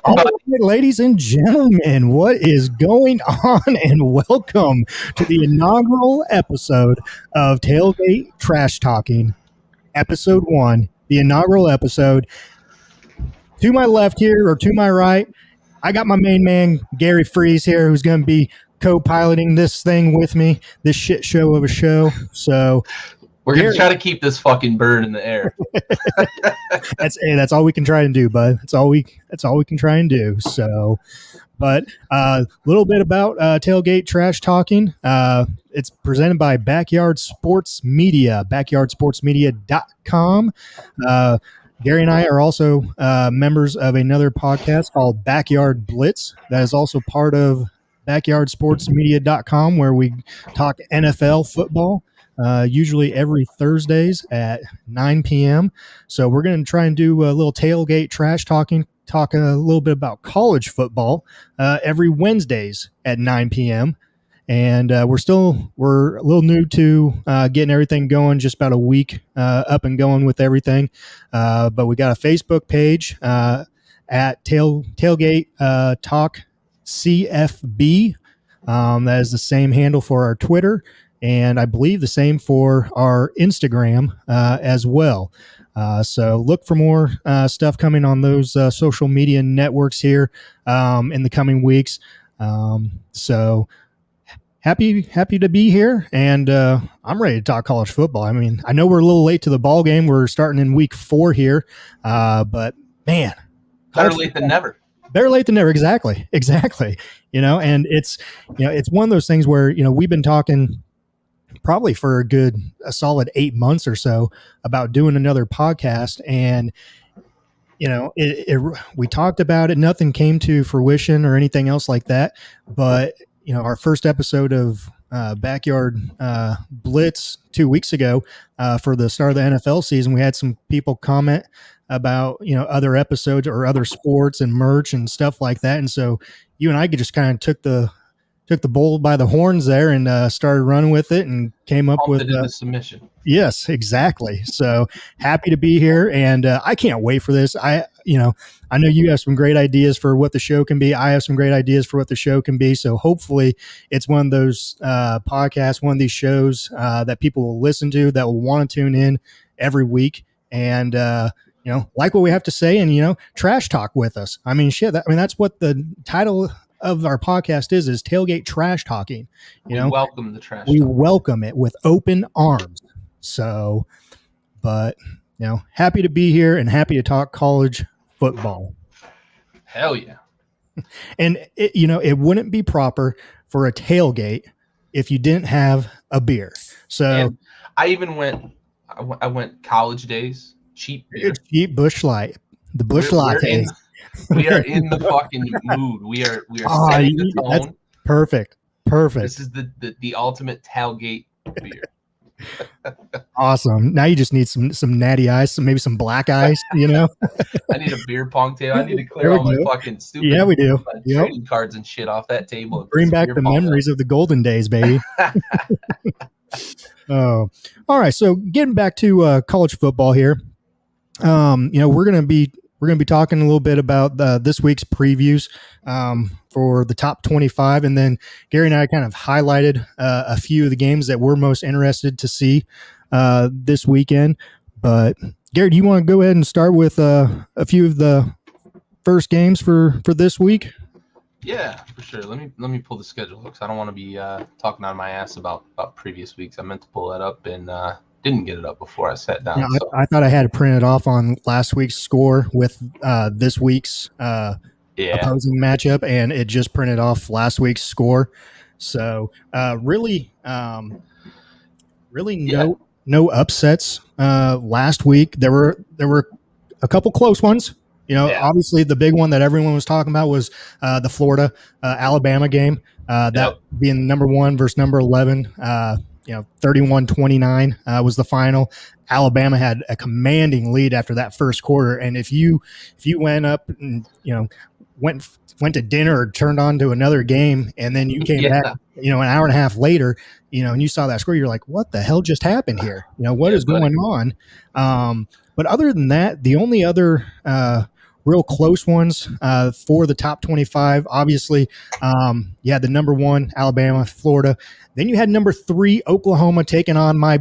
All right, ladies and gentlemen, what is going on? And welcome to the inaugural episode of Tailgate Trash Talking, Episode 1, the inaugural episode. To my left here, or to my right, I got my main man, Gary Freas here, who's going to be co-piloting this thing with me, this shit show of a show. So we're going to try to keep this fucking bird in the air. That's all we can try and do, bud. That's all we can try and do. So, but a little bit about Tailgate Trash Talking. It's presented by Backyard Sports Media, backyardsportsmedia.com. Gary and I are also members of another podcast called Backyard Blitz. That is also part of backyardsportsmedia.com, where we talk NFL football. Usually every Thursdays at 9 p.m. So we're going to try and do a little tailgate trash talking a little bit about college football every Wednesdays at 9 p.m. And we're a little new to getting everything going, just about a week up and going with everything. But we got a Facebook page at Tailgate Talk CFB. That is the same handle for our Twitter. And I believe the same for our Instagram as well. So look for more stuff coming on those social media networks here in the coming weeks. So happy to be here, and I'm ready to talk college football. I mean, I know we're a little late to the ball game. We're starting in week 4 here, but man, better late than never. Better late than never. Exactly. And it's one of those things where we've been talking probably for a solid 8 months or so about doing another podcast. And, we talked about it. Nothing came to fruition or anything else like that. But, our first episode of Backyard Blitz 2 weeks ago for the start of the NFL season, we had some people comment about, other episodes or other sports and merch and stuff like that. And so you and I just kind of took the bull by the horns there and started running with it and came up with the submission. Yes, exactly. So happy to be here, and I can't wait for this. I know you have some great ideas for what the show can be. I have some great ideas for what the show can be. So hopefully it's one of those podcasts, one of these shows that people will listen to, that will want to tune in every week and like what we have to say and trash talk with us. I mean, shit. That's what the title of our podcast is Tailgate Trash Talking. We welcome the trash. We welcome it with open arms. So, but happy to be here and happy to talk college football. Hell yeah! And it wouldn't be proper for a tailgate if you didn't have a beer. So and I even went college days, cheap beer, cheap Busch Light, the Busch Latte. We are in the fucking mood. We are setting the tone. Perfect. This is the ultimate tailgate beer. Awesome. Now you just need some natty ice, maybe some black ice, I need a beer pong table. I need to clear There we all my go. fucking Yeah, stupid we do. Yep. trading cards and shit off that table and put Bring some back beer the pong memories of the golden days, baby. up. Oh, all right. So getting back to college football here, we're gonna be talking a little bit about this week's previews for the top 25, and then Gary and I kind of highlighted a few of the games that we're most interested to see this weekend. But Gary, do you want to go ahead and start with a few of the first games for this week? Yeah, for sure. Let me pull the schedule because I don't want to be talking on my ass about previous weeks. I meant to pull that up and didn't get it up before I sat down. Yeah, So I thought I had it printed off on last week's score with this week's yeah, opposing matchup, and it just printed off last week's score. So really yeah, no upsets last week. There were a couple close ones. yeah, Obviously the big one that everyone was talking about was the Florida Alabama game. That yep, being number 1 versus number 11. 31-29 was the final. Alabama had a commanding lead after that first quarter, and if you went up and went to dinner or turned on to another game, and then you came yeah, back, an hour and a half later, and you saw that score, you're like, what the hell just happened here? What yeah, is buddy. going on? But other than that, the only other real close ones for the top 25, obviously, you had the number 1 Alabama, Florida. Then you had number 3 Oklahoma taking on my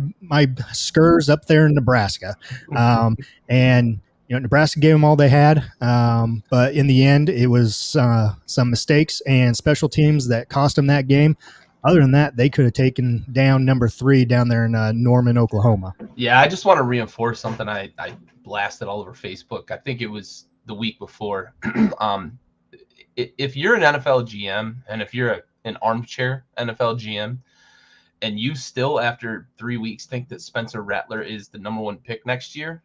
Skurs up there in Nebraska, and Nebraska gave them all they had, but in the end, it was some mistakes and special teams that cost them that game. Other than that, they could have taken down number 3 down there in Norman, Oklahoma. Yeah, I just want to reinforce something I blasted all over Facebook. I think it was the week before. If you're an NFL GM and if you're an armchair NFL GM and you still after 3 weeks think that Spencer Rattler is the number 1 pick next year,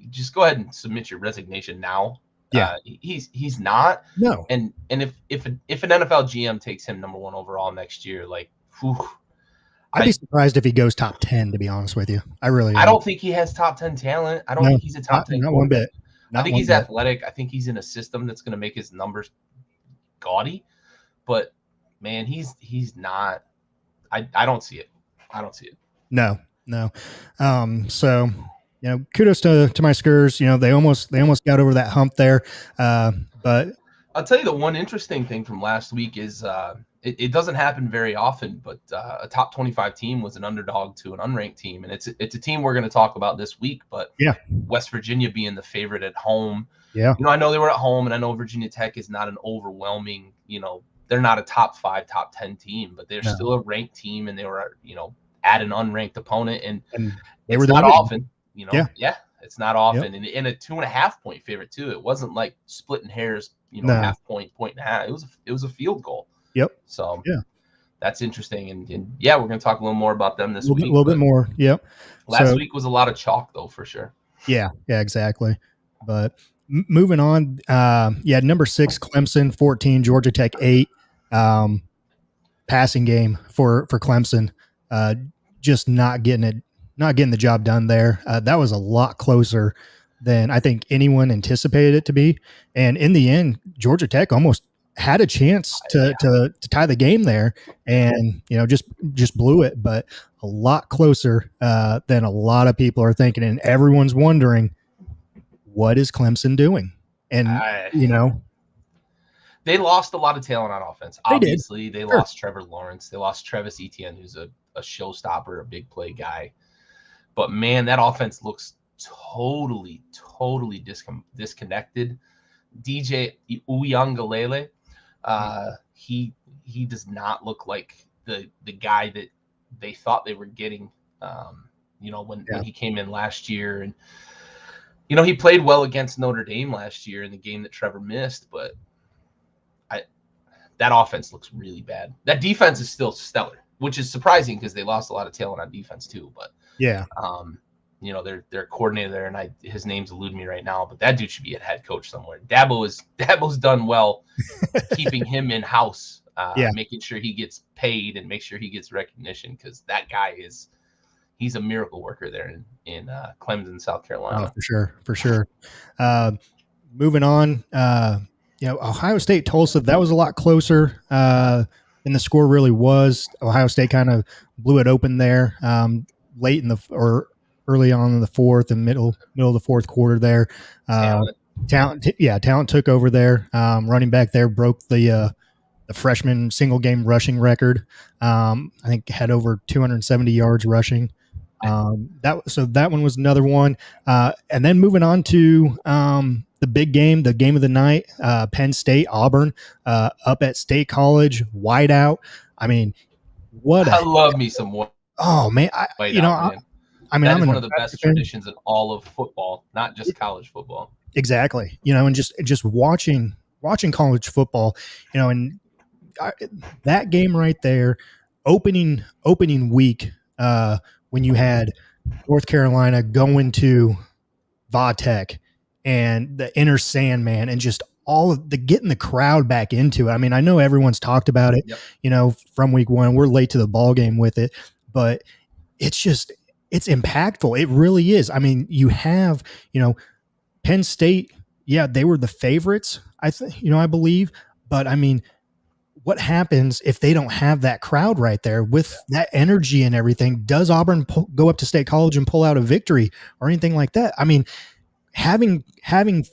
just go ahead and submit your resignation now. Yeah, he's not. no, And if an NFL GM takes him number 1 overall next year, like, whew, I'd be surprised if he goes top 10. To be honest with you, I really. I don't think he has top 10 talent. I don't think he's a top 10 not one bit. I think he's athletic. I think he's in a system that's going to make his numbers gaudy. But man, he's not. I don't see it. I don't see it. No. So kudos to my Skurs. They almost got over that hump there. But I'll tell you the one interesting thing from last week is it doesn't happen very often, but a top 25 team was an underdog to an unranked team, and it's a team we're going to talk about this week. But yeah, West Virginia being the favorite at home. Yeah, I know they were at home, and I know Virginia Tech is not an overwhelming. They're not a top 5, top 10 team, but they're still a ranked team, and they were at an unranked opponent, and they were not often. Yeah. It's not often, and in a 2.5 point favorite too. It wasn't like splitting hairs, half point and a half. It was a field goal. Yep. So yeah, that's interesting, and yeah, we're gonna talk a little more about them this week. A little bit more. Yep. Last week was a lot of chalk though, for sure. Yeah, exactly. But moving on, number 6 Clemson, 14 Georgia Tech, 8. Passing game for Clemson, just not getting the job done there. That was a lot closer than I think anyone anticipated it to be. And in the end, Georgia Tech almost had a chance to tie the game there, and just blew it. But a lot closer than a lot of people are thinking, and everyone's wondering, what is Clemson doing? And they lost a lot of talent on offense. Obviously, they lost Trevor Lawrence. They lost Travis Etienne, who's a showstopper, a big play guy. But man, that offense looks totally disconnected. DJ Uyangalele, he does not look like the guy that they thought they were getting. When he came in last year, and he played well against Notre Dame last year in the game that Trevor missed, but that offense looks really bad. That defense is still stellar, which is surprising because they lost a lot of talent on defense too. But yeah, their coordinator there, and his name's eluding me right now, but that dude should be a head coach somewhere. Dabo's done well keeping him in house, making sure he gets paid and make sure he gets recognition, because that guy is he's a miracle worker there in Clemson, South Oh, Carolina. for sure. Moving on, Ohio State Tulsa, that was a lot closer than the score really was. Ohio State kind of blew it open there late in or early on in the fourth and middle of the fourth quarter there. Talent took over there. Running back there broke the freshman single game rushing record. I think had over 270 yards rushing. That one was another one. And then moving on to the big game, the game of the night, Penn State, Auburn, up at State College, whiteout. I mean, I love me some whiteout. Oh man, I'm one of the best traditions in all of football, not just college football. Exactly. And just watching college football, and that game right there, opening week, when you had North Carolina going to Va-Tech and the Inner Sandman and just all of getting the crowd back into it. I mean, I know everyone's talked about it, from week one. We're late to the ball game with it, but it's impactful. It really is. I mean, you have, Penn State, they were the favorites, I believe, but I mean, what happens if they don't have that crowd right there with that energy and everything? Does Auburn go up to State College and pull out a victory or anything like that? I mean, having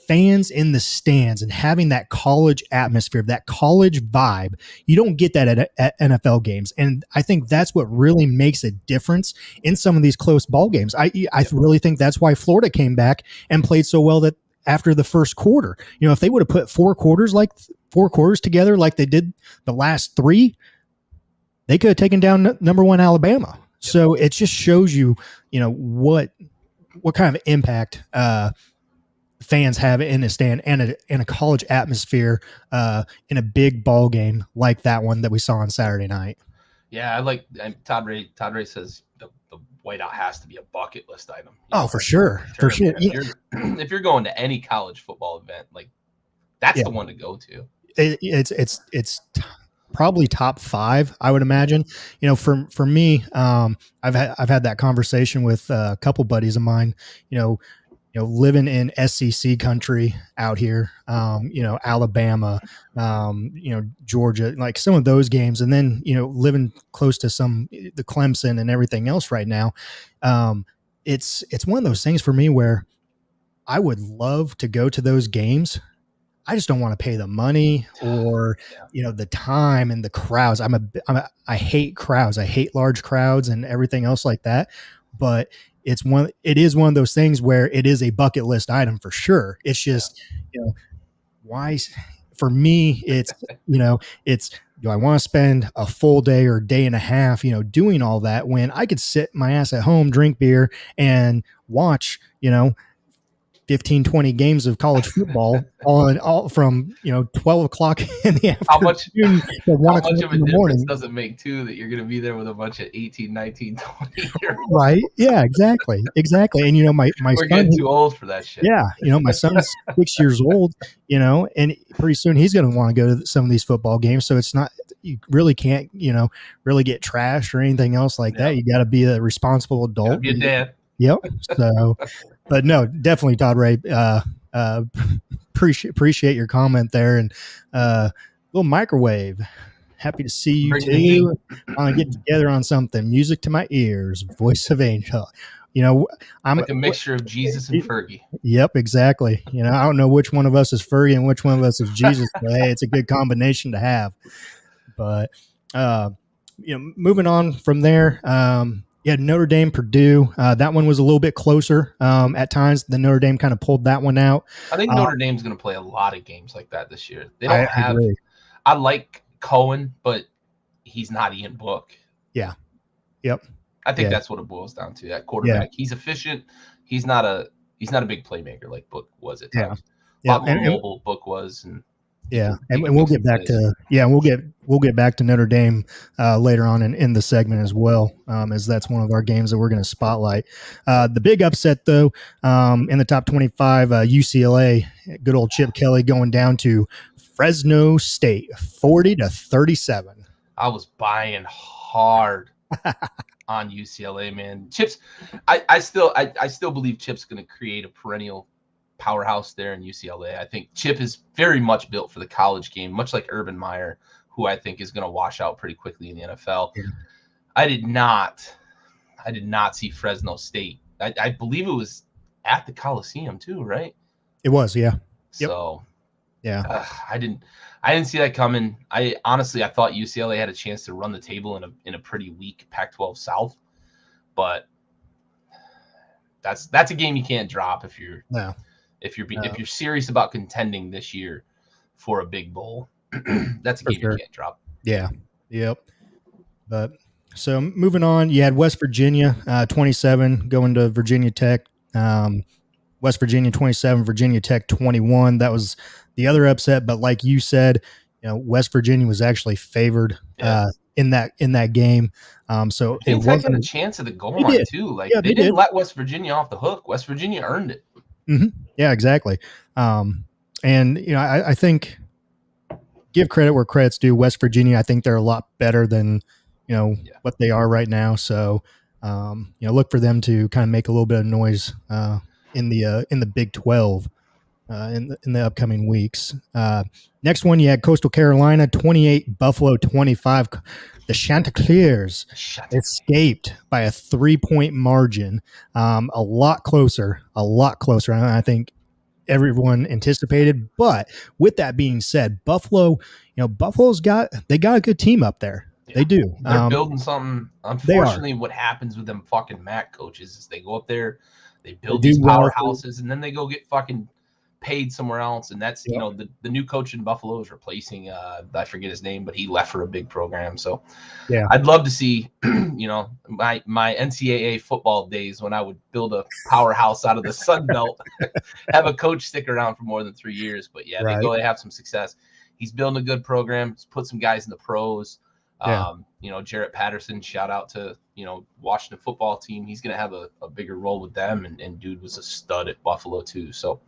fans in the stands and having that college atmosphere, that college vibe, you don't get that at NFL games. And I think that's what really makes a difference in some of these close ball games. I really think that's why Florida came back and played so well that after the first quarter, if they would have put four quarters together like they did the last three, they could have taken down number one Alabama. So it just shows you, what kind of impact fans have in a stand and a college atmosphere in a big ball game like that one that we saw on Saturday night. Yeah, I like Todd Ray. Todd Ray says the whiteout has to be a bucket list item. For sure. For sure. If you're going to any college football event, like that's the one to go to. It's probably top 5, I would imagine. For me, I've had that conversation with a couple buddies of mine. Living in SEC country out here, Alabama, Georgia, like some of those games, and then living close to the Clemson and everything else right now. It's one of those things for me where I would love to go to those games. I just don't want to pay the money or, the time and the crowds. I hate crowds. I hate large crowds and everything else like that. But it is one of those things where it is a bucket list item for sure. It's just, why for me, it's, do I want to spend a full day or day and a half, doing all that when I could sit my ass at home, drink beer and watch, 15, 20 games of college football all from 12 o'clock in the afternoon. How much of a difference does it make too that you're going to be there with a bunch of 18, 19, 20 year olds? Right. Yeah, exactly. And my we're son, getting too old for that shit. Yeah. My son's 6 years old, and pretty soon he's going to want to go to some of these football games. So it's not, you really can't, really get trashed or anything else like that. You got to be a responsible adult. Be a dad. Yep. So, but no, definitely, Todd Ray. Appreciate your comment there, and little microwave. Happy to see you too. Get together on something. Music to my ears. Voice of Angel. I'm like a mixture of Jesus and Fergie. Yep, exactly. I don't know which one of us is Fergie and which one of us is Jesus, but hey, it's a good combination to have. But moving on from there. Notre Dame, Purdue. That one was a little bit closer at times. The Notre Dame kind of pulled that one out. I think Notre Dame's going to play a lot of games like that this year. They don't have. I like Cohen, but he's not Ian Book. Yeah. Yep. I think that's what it boils down to. That quarterback. He's efficient. He's not a big playmaker like Book was at times. A lot more mobile Book was, and we'll get back to we'll get back to Notre Dame later on in the segment as well, as that's one of our games that we're going to spotlight. The big upset though, in the top 25, UCLA, good old Chip Kelly going down to Fresno State, 40-37. I was buying hard on UCLA, man. Chip's, I still believe Chip's going to create a perennial powerhouse there in UCLA. I think Chip is very much built for the college game, much like Urban Meyer, who I think is going to wash out pretty quickly in the NFL. Yeah. I did not see Fresno State. I believe it was at the Coliseum too, right? It was, yeah. Yep. So, yeah, I didn't see that coming. I thought UCLA had a chance to run the table in a pretty weak Pac-12 South, but that's a game you can't drop if you're serious about contending this year for a big bowl. That's a game you can't drop. Yeah. Yep. But so moving on, you had West Virginia 27 going to Virginia Tech. West Virginia 27, Virginia Tech 21. That was the other upset. But like you said, West Virginia was actually favored in that game. So it wasn't had a chance of the goal line too. Like they didn't let West Virginia off the hook. West Virginia earned it. Mm-hmm. Yeah, exactly. And I think give credit where credit's due. West Virginia, I think they're a lot better than what they are right now. So look for them to kind of make a little bit of noise in the Big 12 in the upcoming weeks. Next one, you had Coastal Carolina 28, Buffalo 25. The Chanticleers escaped by a 3-point margin, a lot closer. I think everyone anticipated. But with that being said, Buffalo's got a good team up there. Yeah. They do. They're building something. Unfortunately, what happens with them fucking MAC coaches is they go up there, they build these powerhouses, and then they go get fucking paid somewhere else. And that's, the new coach in Buffalo is replacing, I forget his name, but he left for a big program. So yeah, I'd love to see, my NCAA football days when I would build a powerhouse out of the Sun Belt, have a coach stick around for more than 3 years. But yeah, they have some success. He's building a good program. He's put some guys in the pros. Yeah. Jarrett Patterson, shout out to, Washington football team. He's going to have a bigger role with them. And dude was a stud at Buffalo too. So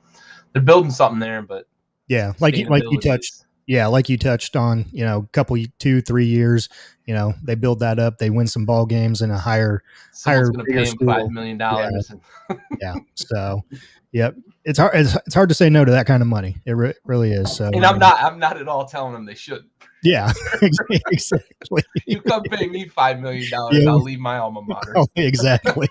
they're building something there, but yeah, like you touched on, couple 2-3 years, they build that up, they win some ball games and someone's going to pay him $5 million. Yeah. So, yep. It's hard to say no to that kind of money. It really is. So, and I'm not at all telling them they shouldn't. Yeah, exactly. You come pay me $5 million, I'll leave my alma mater. Oh, exactly.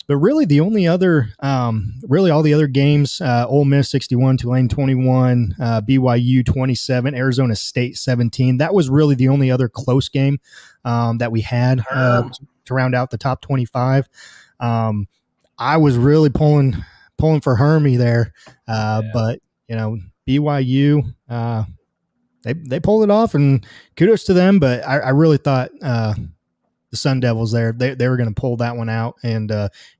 But really, the only other, all the other games, Ole Miss 61, Tulane 21, BYU 27, Arizona State 17. That was really the only other close game that we had to round out the top 25. I was really pulling for Hermie there, but BYU, they pulled it off, and kudos to them. But I really thought the Sun Devils there, they were going to pull that one out and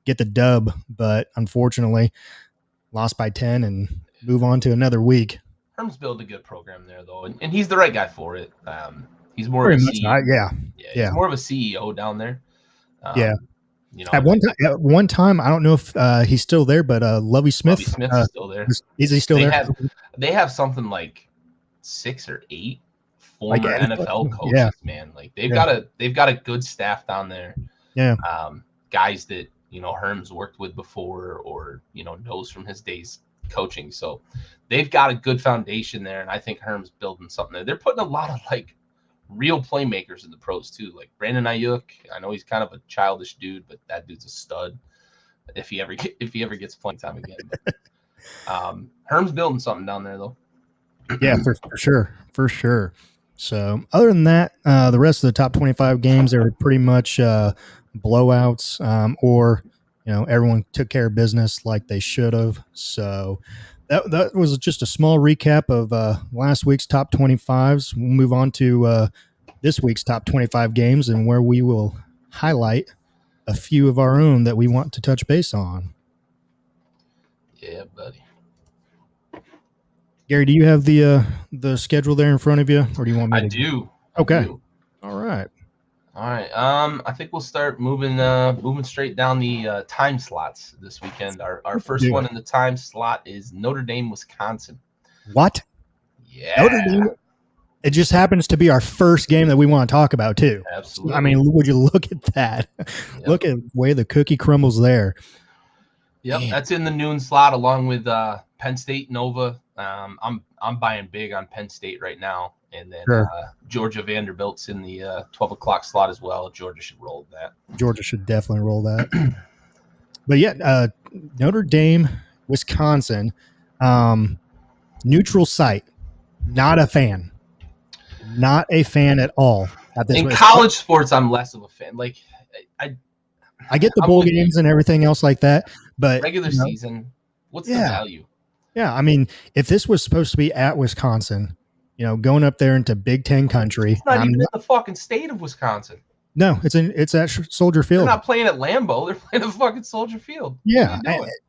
get the dub, but unfortunately lost by 10 and move on to another week. Herm's built a good program there, though, and he's the right guy for it. He's more of a CEO. He's more of a CEO down there. At one time, I don't know if he's still there, but Lovie Smith is still there. Is he still there? They have something like 6 or 8 former NFL coaches, man. Like they've got a good staff down there. Yeah. Guys that, Herm's worked with before or, knows from his days coaching. So they've got a good foundation there. And I think Herm's building something there. They're putting a lot of real playmakers in the pros too. Like Brandon Ayuk. I know he's kind of a childish dude, but that dude's a stud if he ever gets playing time again. But, Herm's building something down there though. Yeah, for sure. So other than that, the rest of the top 25 games, they were pretty much blowouts, or everyone took care of business like they should have. So that was just a small recap of last week's top 25s. We'll move on to this week's top 25 games, and where we will highlight a few of our own that we want to touch base on. Yeah, buddy. Gary, do you have the schedule there in front of you, or do you want me to? I do. Okay. All right. I think we'll start moving straight down the time slots this weekend. Our first one in the time slot is Notre Dame, Wisconsin. What? Yeah. Notre Dame. It just happens to be our first game that we want to talk about too. Absolutely. I mean, would you look at that? Yep. Look at the way the cookie crumbles there. Yep, man. That's in the noon slot along with Penn State Nova. I'm buying big on Penn State right now, and then sure. Georgia Vanderbilt's in the 12 o'clock slot as well. Georgia should roll that. Georgia should definitely roll that. But yeah, Notre Dame, Wisconsin, neutral site. Not a fan. Not a fan at all. At this in college sports, I'm less of a fan. Like I get the bowl games and everything else like that, but regular season, what's the value? Yeah, I mean, if this was supposed to be at Wisconsin, going up there into Big Ten country, it's not even in the fucking state of Wisconsin. No, it's at Soldier Field. They're not playing at Lambeau; they're playing at fucking Soldier Field. Yeah,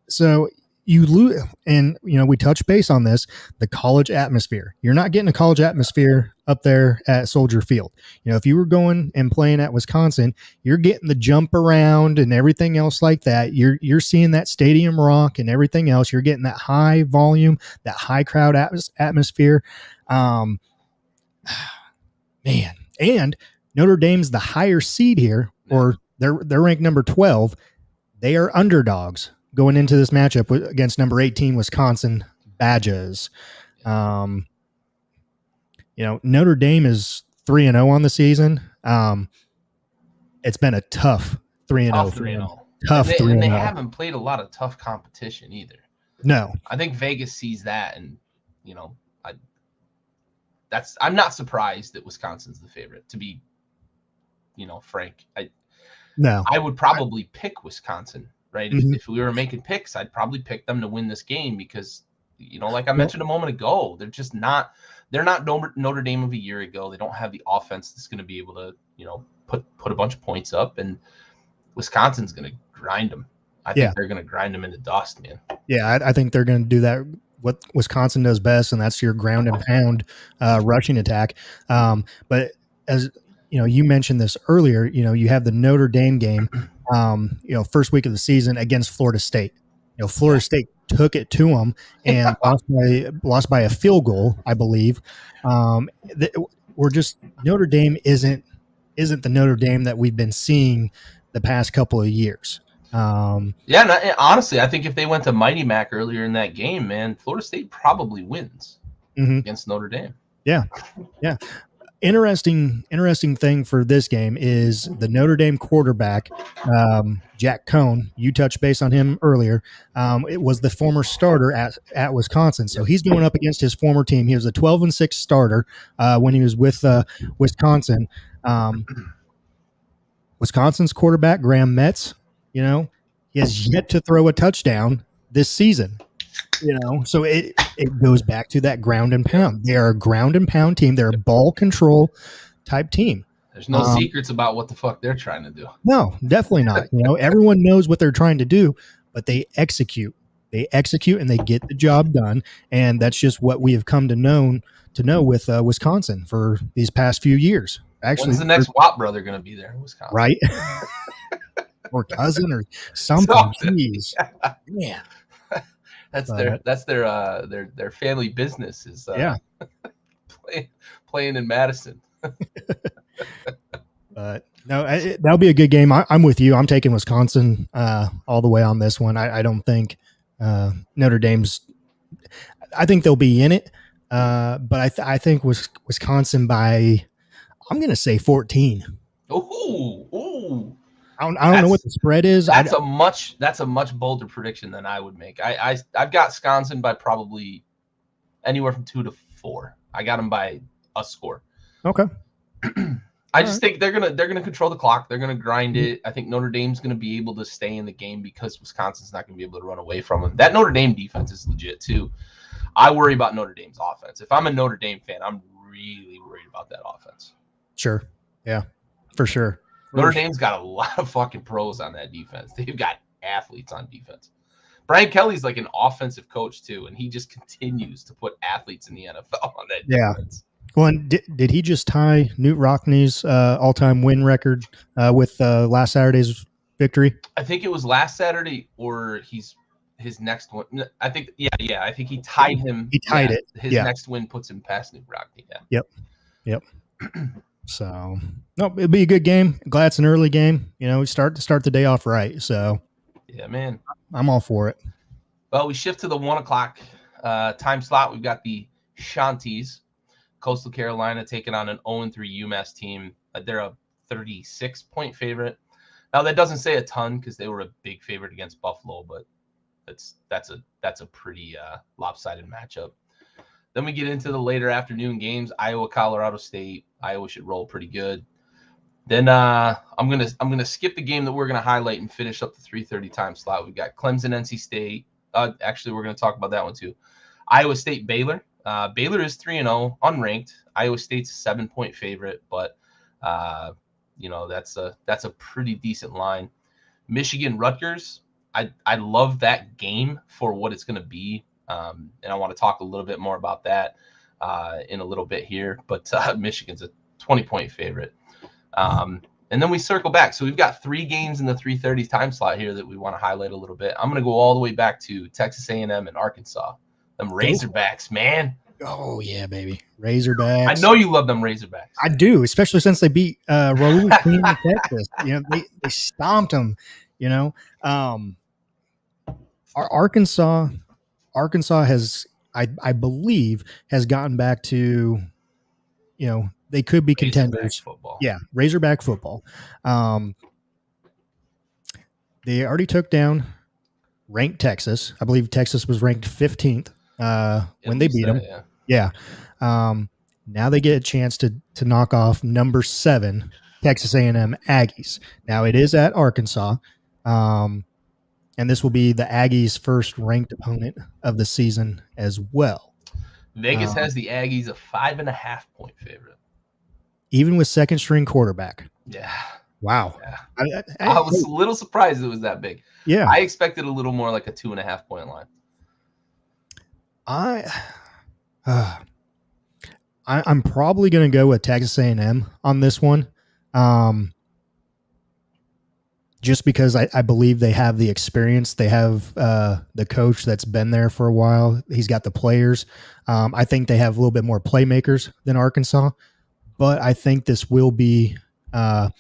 so you lose, and we touch base on this, the college atmosphere. You're not getting a college atmosphere up there at Soldier Field. If you were going and playing at Wisconsin, you're getting the jump around and everything else like that. You're seeing that stadium rock and everything else. You're getting that high volume, that high crowd atmosphere. Man, and Notre Dame's the higher seed here, or they're ranked number 12. They are underdogs going into this matchup against number 18 Wisconsin Badgers. Notre Dame is 3-0 on the season. It's been a tough 3-0. 3-0. Tough 3-0. And they haven't played a lot of tough competition either. No. I think Vegas sees that, and I'm not surprised that Wisconsin's the favorite, to be frank. I would probably pick Wisconsin. Right. Mm-hmm. If we were making picks, I'd probably pick them to win this game because, like I mentioned a moment ago, they're not Notre Dame of a year ago. They don't have the offense that's going to be able to, put a bunch of points up, and Wisconsin's going to grind them. I think they're going to grind them into dust, man. Yeah. I think they're going to do that. What Wisconsin does best, and that's your ground and pound rushing attack. But as you mentioned this earlier, you have the Notre Dame game, first week of the season against Florida State. Florida State took it to them and lost by a field goal, I believe. Notre Dame isn't the Notre Dame that we've been seeing the past couple of years. Honestly, I think if they went to Mighty Mac earlier in that game, man, Florida State probably wins against Notre Dame. Yeah. Interesting thing for this game is the Notre Dame quarterback, Jack Cohn. You touched base on him earlier. It was the former starter at Wisconsin. So he's going up against his former team. He was a 12-6 starter when he was with Wisconsin. Wisconsin's quarterback, Graham Metz, he has yet to throw a touchdown this season. So it goes back to that ground and pound. They are a ground and pound team. They're a ball control type team. There's no secrets about what the fuck they're trying to do. No, definitely not. Everyone knows what they're trying to do, but they execute. They execute and they get the job done. And that's just what we have come to know with Wisconsin for these past few years. Actually, when's the next Watt brother going to be there in Wisconsin? Right? Or cousin or something. Jeez. Yeah. That's their family business is playing in Madison. But no, that'll be a good game. I'm with you. I'm taking Wisconsin all the way on this one. I don't think Notre Dame's. I think they'll be in it, but I think Wisconsin by. I'm going to say 14. Ooh. I don't know what the spread is. That's a much bolder prediction than I would make. I've got Wisconsin by probably anywhere from 2 to 4. I got them by a score. Okay. I just think they're gonna control the clock. They're gonna grind it. I think Notre Dame's gonna be able to stay in the game because Wisconsin's not gonna be able to run away from them. That Notre Dame defense is legit too. I worry about Notre Dame's offense. If I'm a Notre Dame fan, I'm really worried about that offense. Sure. Yeah, for sure. Notre Dame's got a lot of fucking pros on that defense. They've got athletes on defense. Brian Kelly's like an offensive coach too, and he just continues to put athletes in the NFL on that defense. Well, and did he just tie Knute Rockne's all-time win record with last Saturday's victory? I think it was last Saturday, or his next one. I think, I think he tied him. He tied it. His next win puts him past Knute Rockne. Yeah. Yep. Yep. So no, it'll be a good game. Glad it's an early game. We start the day off right. So Yeah, man. I'm all for it. Well, we shift to the 1:00 time slot. We've got the Shanties, Coastal Carolina, taking on an 0-3 UMass team. They're a 36-point favorite. Now that doesn't say a ton because they were a big favorite against Buffalo, but that's a pretty lopsided matchup. Then we get into the later afternoon games. Iowa, Colorado State. Iowa should roll pretty good. Then I'm gonna skip the game that we're gonna highlight and finish up the 3:30 time slot. We've got Clemson, NC State. Actually, we're gonna talk about that one too. Iowa State, Baylor. Baylor is 3-0, unranked. Iowa State's a 7-point favorite, but that's a pretty decent line. Michigan, Rutgers. I love that game for what it's going to be, and I want to talk a little bit more about that in a little bit here. But Michigan's a 20-point favorite. And then we circle back. So we've got 3 games in the 3:30 time slot here that we want to highlight a little bit. I'm going to go all the way back to Texas A&M and Arkansas. Them Razorbacks, man. Oh yeah, baby, Razorbacks. I know you love them Razorbacks. I do, especially since they beat Raul Team in Texas. They stomped them. Arkansas has, I believe, has gotten back to, they could be contenders. Football. Yeah, Razorback football. They already took down ranked Texas. I believe Texas was ranked 15th when they beat them. Yeah. Now they get a chance to knock off number 7 Texas A&M Aggies. Now it is at Arkansas, and this will be the Aggies' first ranked opponent of the season as well. Vegas has the Aggies a 5.5-point favorite, even with second string quarterback. Yeah. Wow. Yeah. I was a little surprised it was that big. Yeah. I expected a little more like a 2.5-point line. I'm probably going to go with Texas A&M on this one, just because I believe they have the experience. They have the coach that's been there for a while. He's got the players. I think they have a little bit more playmakers than Arkansas, but I think this will be a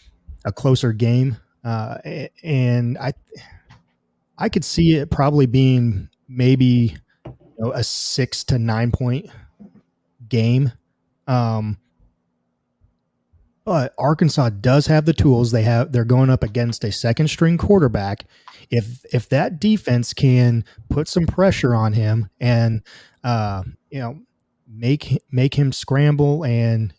closer game, and I could see it probably being maybe a 6 to 9 point game. But Arkansas does have the tools. They're going up against a second string quarterback. If that defense can put some pressure on him and make him scramble and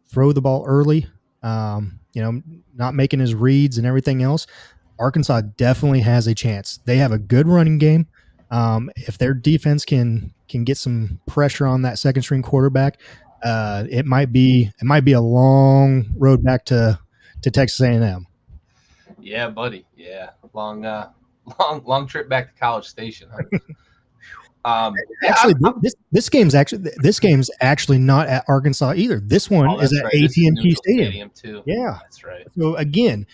throw the ball early, not making his reads and everything else, Arkansas definitely has a chance. They have a good running game. If their defense can get some pressure on that second string quarterback, it might be a long road back to Texas A&M. Yeah, buddy. Yeah, long trip back to College Station. Huh? Actually, this game's actually not at Arkansas either. This one is at AT&T Stadium too. Yeah, that's right. So again,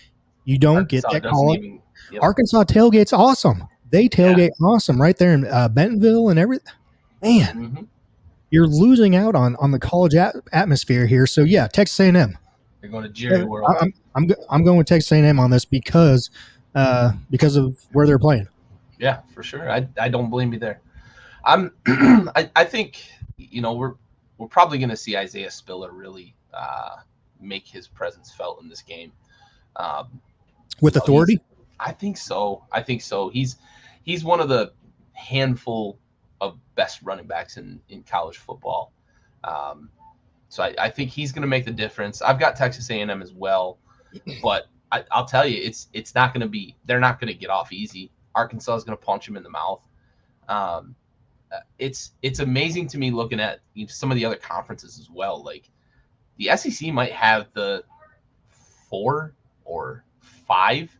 you don't Arkansas get that call. Yep. Arkansas tailgate's awesome. They tailgate awesome right there in Bentonville and everything. Man. Mm-hmm. You're losing out on the college atmosphere here. So yeah, Texas A&M. You're going to Jerry World. I'm going with Texas A&M on this because of where they're playing. Yeah, for sure. I don't blame you there. I think we're probably going to see Isaiah Spiller really make his presence felt in this game. With authority? I think so. He's one of the handful of best running backs in college football. So I think he's going to make the difference. I've got Texas A&M as well, but I'll tell you, it's not going to be. They're not going to get off easy. Arkansas is going to punch him in the mouth. It's amazing to me looking at some of the other conferences as well. Like the SEC might have the 4 or 5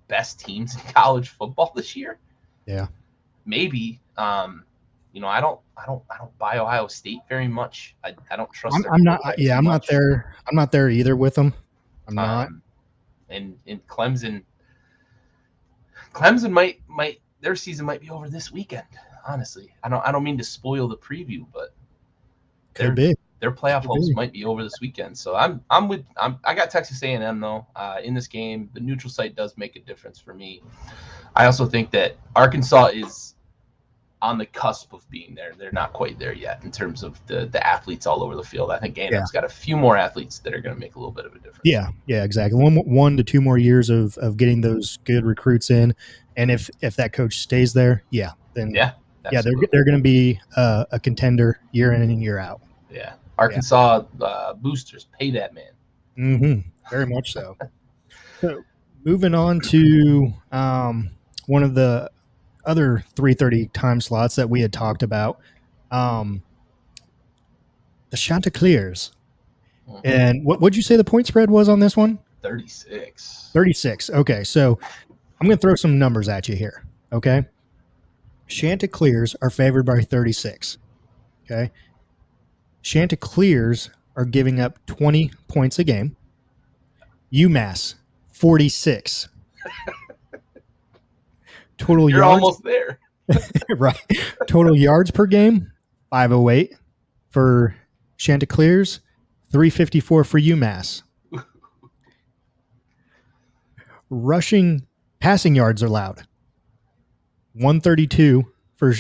best teams in college football this year. Yeah, maybe. I don't buy Ohio State very much. I don't trust. I'm not. Yeah, I'm not there. I'm not there either with them. I'm not. And Clemson might their season might be over this weekend. Honestly, I don't mean to spoil the preview, but could be. their playoff hopes might be over this weekend. So I got Texas A&M though in this game. The neutral site does make a difference for me. I also think that Arkansas is on the cusp of being there. They're not quite there yet in terms of the athletes all over the field. I think A&M's got a few more athletes that are going to make a little bit of a difference. Yeah, exactly. 1 to 2 more years of getting those good recruits in, and if that coach stays there, then they're going to be a contender year in and year out. Yeah, Arkansas boosters, pay that man. Mm-hmm. Very much so. So moving on to one of the other 3:30 time slots that we had talked about, the Chanticleers. Mm-hmm. And what would you say the point spread was on this one? 36. 36. Okay, so I'm going to throw some numbers at you here. Okay, Chanticleers are favored by 36. Okay, Chanticleers are giving up 20 points a game. UMass 46. Total You're yards, almost there. right? Total yards per game 508 for Chanticleers, 354 for UMass. Passing yards allowed 132 for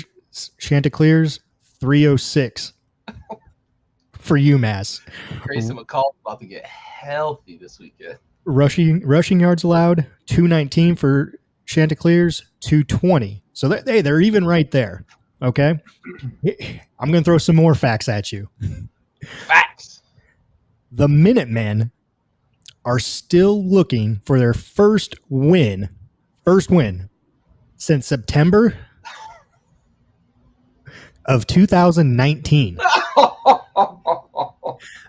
Chanticleers, 306 for UMass. Grayson McCall's about to get healthy this weekend. Rushing yards allowed 219 for Chanticleers, 220. So they're even right there. Okay, I'm going to throw some more facts at you. Facts. The Minutemen are still looking for their first win since September of 2019.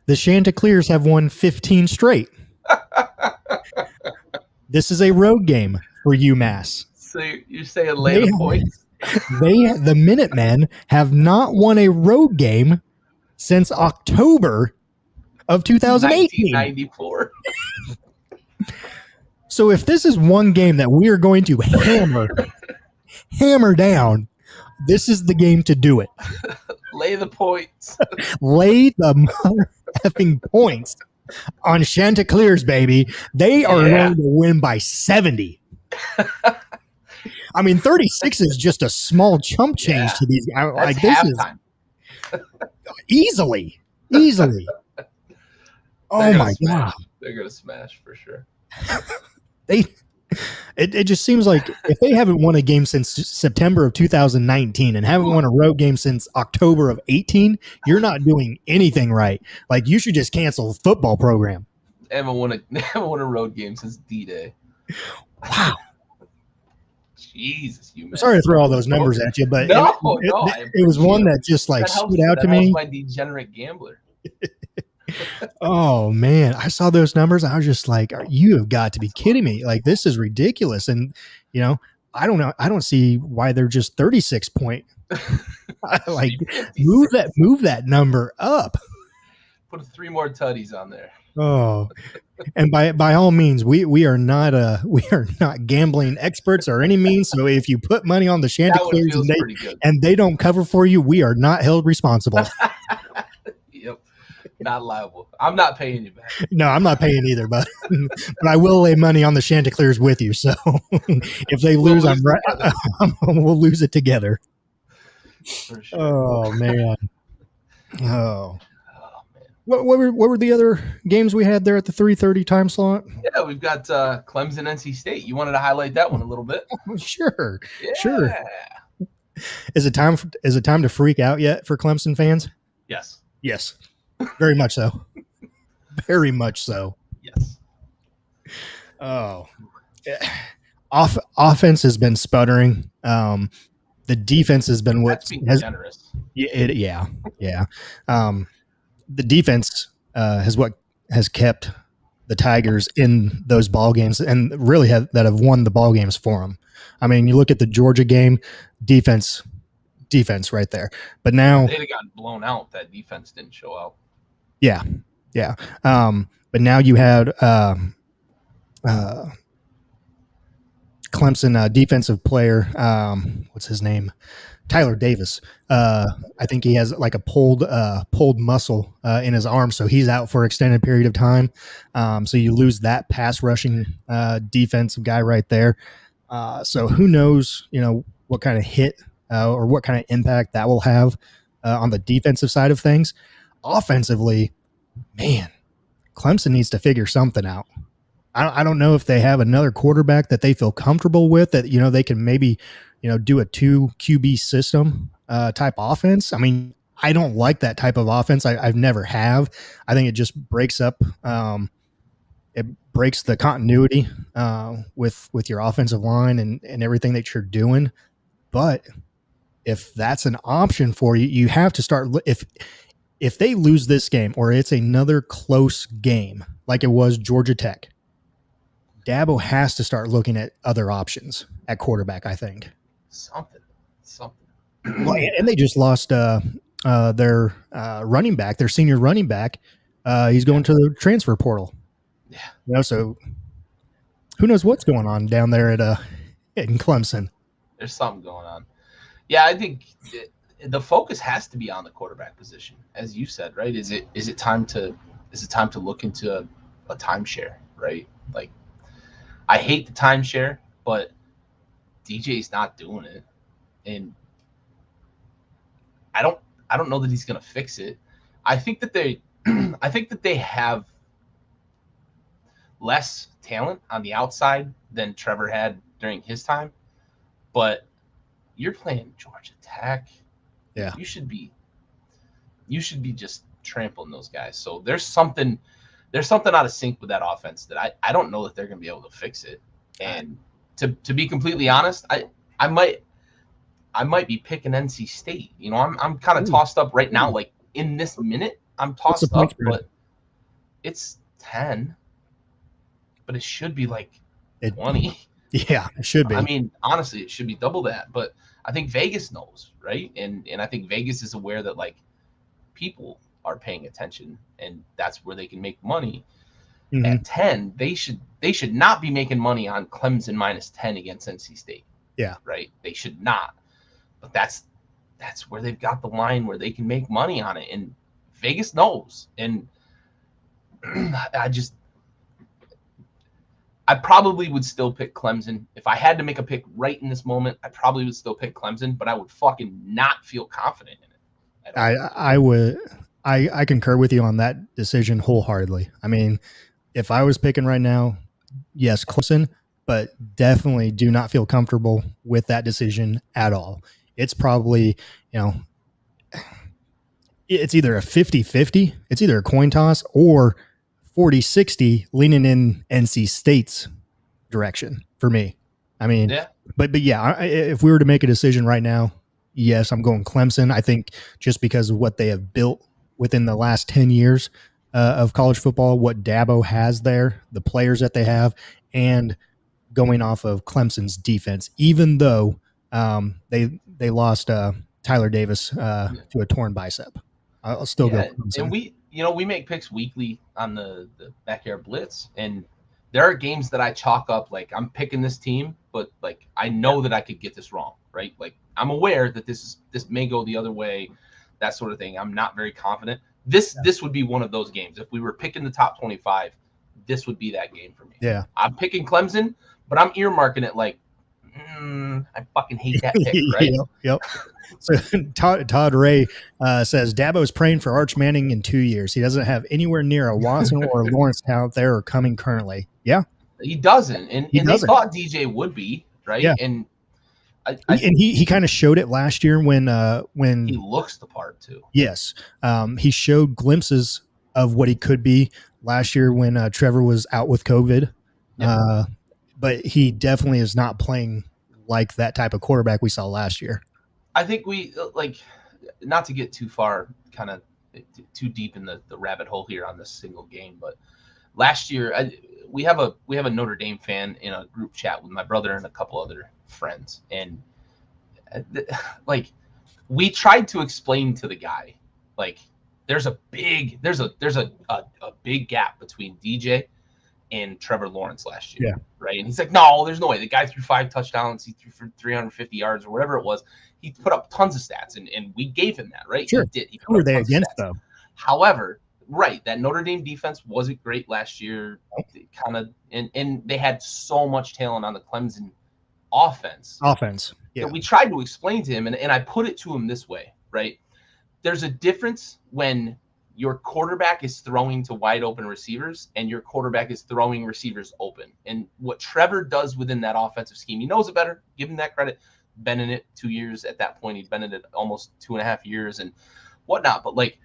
The Chanticleers have won 15 straight. This is a road game for UMass. So you're saying lay the points? The Minutemen have not won a road game since October of 2018. 1994. So if this is one game that we are going to hammer down, this is the game to do it. Lay the points. Lay the mother effing points on Chanticleers, baby. They are going to win by 70. I mean, 36 is just a small chump change to these guys. Like this halftime. Is easily. Oh my God. They're gonna smash for sure. It just seems like if they haven't won a game since September of 2019 and haven't won a road game since October of 18, you're not doing anything right. Like you should just cancel the football program. Haven't won a road game since D-Day. Wow. Jesus, you. Sorry to throw all those numbers at you, but it was one that just like stood out to me. My degenerate gambler. Oh man, I saw those numbers. I was just like, you have got to be kidding me. Like this is ridiculous. And I don't know. I don't see why they're just 36 point. Like move that number up. Put 3 more tutties on there. Oh, and by all means, we are not gambling experts or any means. So if you put money on the Chanticleers and they don't cover for you, we are not held responsible. Yep, not liable. I'm not paying you back. No, I'm not paying either, but I will lay money on the Chanticleers with you. So if they lose, we'll lose it together. For sure. Oh man. Oh. What were the other games we had there at the 3:30 time slot? Yeah, we've got Clemson, NC State. You wanted to highlight that one a little bit? Sure. Is it time to freak out yet for Clemson fans? Yes. Very much so. Very much so. Yes. Oh. Offense has been sputtering. The defense has been generous. Yeah. The defense has kept the Tigers in those ball games and really have won the ball games for them. I mean, you look at the Georgia game, defense right there. But now they'd have gotten blown out. That defense didn't show out. Yeah. But now you had Clemson defensive player. What's his name? Tyler Davis. I think he has like a pulled muscle in his arm, so he's out for an extended period of time. So you lose that pass rushing defensive guy right there. So who knows, what kind of hit or what kind of impact that will have on the defensive side of things. Offensively, man, Clemson needs to figure something out. I don't know if they have another quarterback that they feel comfortable with, that they can maybe do a 2 QB system type offense. I mean, I don't like that type of offense. I've never have. I think it just breaks up. It breaks the continuity with your offensive line and everything that you're doing. But if that's an option for you, you have to start. If they lose this game, or it's another close game like it was Georgia Tech, Dabo has to start looking at other options at quarterback, I think. Something. Well, and they just lost their running back, their senior running back. He's going to the transfer portal. Yeah. So who knows what's going on down there in Clemson? There's something going on. Yeah, I think the focus has to be on the quarterback position, as you said, right? Is it time to look into a timeshare, right? Like, I hate the timeshare, but DJ's not doing it, and I don't know that he's going to fix it. I think that they have less talent on the outside than Trevor had during his time, but you're playing Georgia Tech. Yeah, you should be just trampling those guys. So there's something out of sync with that offense that I don't know that they're going to be able to fix it. And to be completely honest, I might be picking NC State. I'm kind of tossed up right now. Like, in this minute, I'm tossed up, but it's 10, but it should be like 20. Yeah, it should be. I mean, honestly, it should be double that, but I think Vegas knows, right? And I think Vegas is aware that, like, people are paying attention, and that's where they can make money. Mm-hmm. At 10, they should not be making money on Clemson minus 10 against NC State. Yeah. Right? They should not. But that's where they've got the line where they can make money on it, and Vegas knows. And I probably would still pick Clemson. If I had to make a pick right in this moment, I probably would still pick Clemson, but I would fucking not feel confident in it. I would. I concur with you on that decision wholeheartedly. I mean, if I was picking right now, yes, Clemson, but definitely do not feel comfortable with that decision at all. It's probably, it's either a 50-50, it's either a coin toss, or 40-60 leaning in NC State's direction for me. I mean, yeah. But yeah, if we were to make a decision right now, yes, I'm going Clemson. I think just because of what they have built within the last 10 years of college football, what Dabo has there, the players that they have, and going off of Clemson's defense, even though they lost Tyler Davis to a torn bicep. I'll still go Clemson. And we make picks weekly on the Backyard Blitz, and there are games that I chalk up like I'm picking this team, but like I know that I could get this wrong, right? Like, I'm aware that this may go the other way, that sort of thing. I'm not very confident. This would be one of those games. If we were picking the top 25, this would be that game for me. Yeah, I'm picking Clemson, but I'm earmarking it like, I fucking hate that pick, right? Yep. So Todd Ray says Dabo's praying for Arch Manning in 2 years. He doesn't have anywhere near a Watson or a Lawrence talent there or coming currently. Yeah, he doesn't, and they thought DJ would be, right? Yeah. And he kind of showed it last year when he looks the part too. Yes, he showed glimpses of what he could be last year when Trevor was out with COVID. Yep. But he definitely is not playing like that type of quarterback we saw last year. I think we not to get too far, kind of too deep in the rabbit hole here on this single game, but last year we have a Notre Dame fan in a group chat with my brother and a couple other friends, and like, we tried to explain to the guy, like, there's a big gap between DJ in Trevor Lawrence last year. Yeah. Right. And he's like, no, there's no way. The guy threw 5 touchdowns. He threw for 350 yards or whatever it was. He put up tons of stats, and we gave him that, right? Sure. He did. He Who were they against, though? However, right, that Notre Dame defense wasn't great last year. Kind of, and they had so much talent on the Clemson offense. Yeah. We tried to explain to him, and I put it to him this way, right? There's a difference when your quarterback is throwing to wide open receivers and your quarterback is throwing receivers open. And what Trevor does within that offensive scheme, he knows it better. Give him that credit. Been in it 2 years at that point. He'd been in it almost 2.5 years and whatnot. But like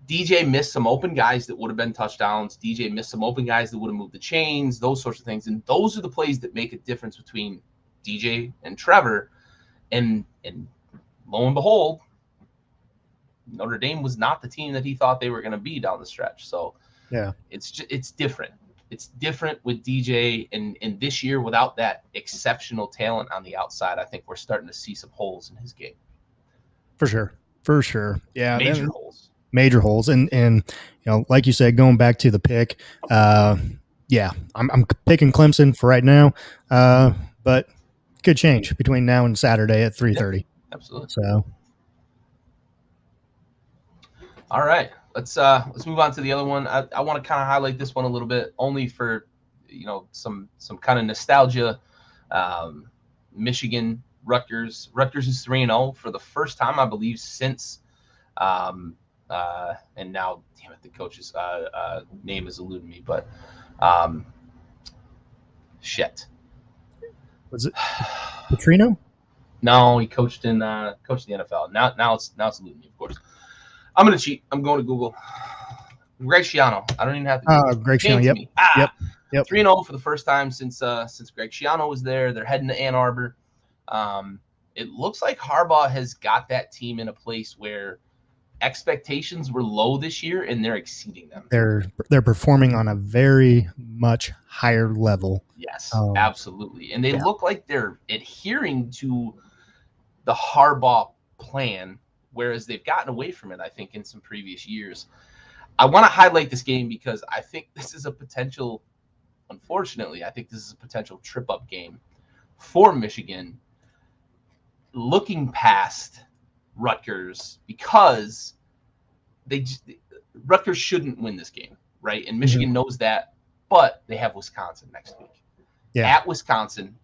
DJ missed some open guys that would have been touchdowns. DJ missed some open guys that would have moved the chains, those sorts of things. And those are the plays that make a difference between DJ and Trevor. And lo and behold, Notre Dame was not the team that he thought they were going to be down the stretch. So yeah, it's different. It's different with DJ, and this year without that exceptional talent on the outside, I think we're starting to see some holes in his game. For sure. Yeah, major holes. And you know, like you said, going back to the pick, yeah, I'm picking Clemson for right now, but could change between now and Saturday at 3:30. Yep, absolutely. So. All right, let's move on to the other one. I want to kind of highlight this one a little bit, only for some kind of nostalgia. Michigan, Rutgers. Rutgers is 3-0 for the first time, I believe, since and now, damn it, the coach's name is eluding me, but shit. Was it Petrino? No, he coached in the NFL. Now it's eluding me, of course. I'm going to cheat. I'm going to Google. Greg Schiano. I don't even have to. Greg Schiano. Yep. 3-0 for the first time since Greg Schiano was there. They're heading to Ann Arbor. It looks like Harbaugh has got that team in a place where expectations were low this year, and they're exceeding them. They're performing on a very much higher level. Yes, absolutely. And they look like they're adhering to the Harbaugh plan, whereas they've gotten away from it, I think, in some previous years. I want to highlight this game because I think this is a potential, unfortunately, I think this is a potential trip-up game for Michigan, looking past Rutgers, because Rutgers shouldn't win this game, right? And Michigan knows that, but they have Wisconsin next week. Yeah. At Wisconsin,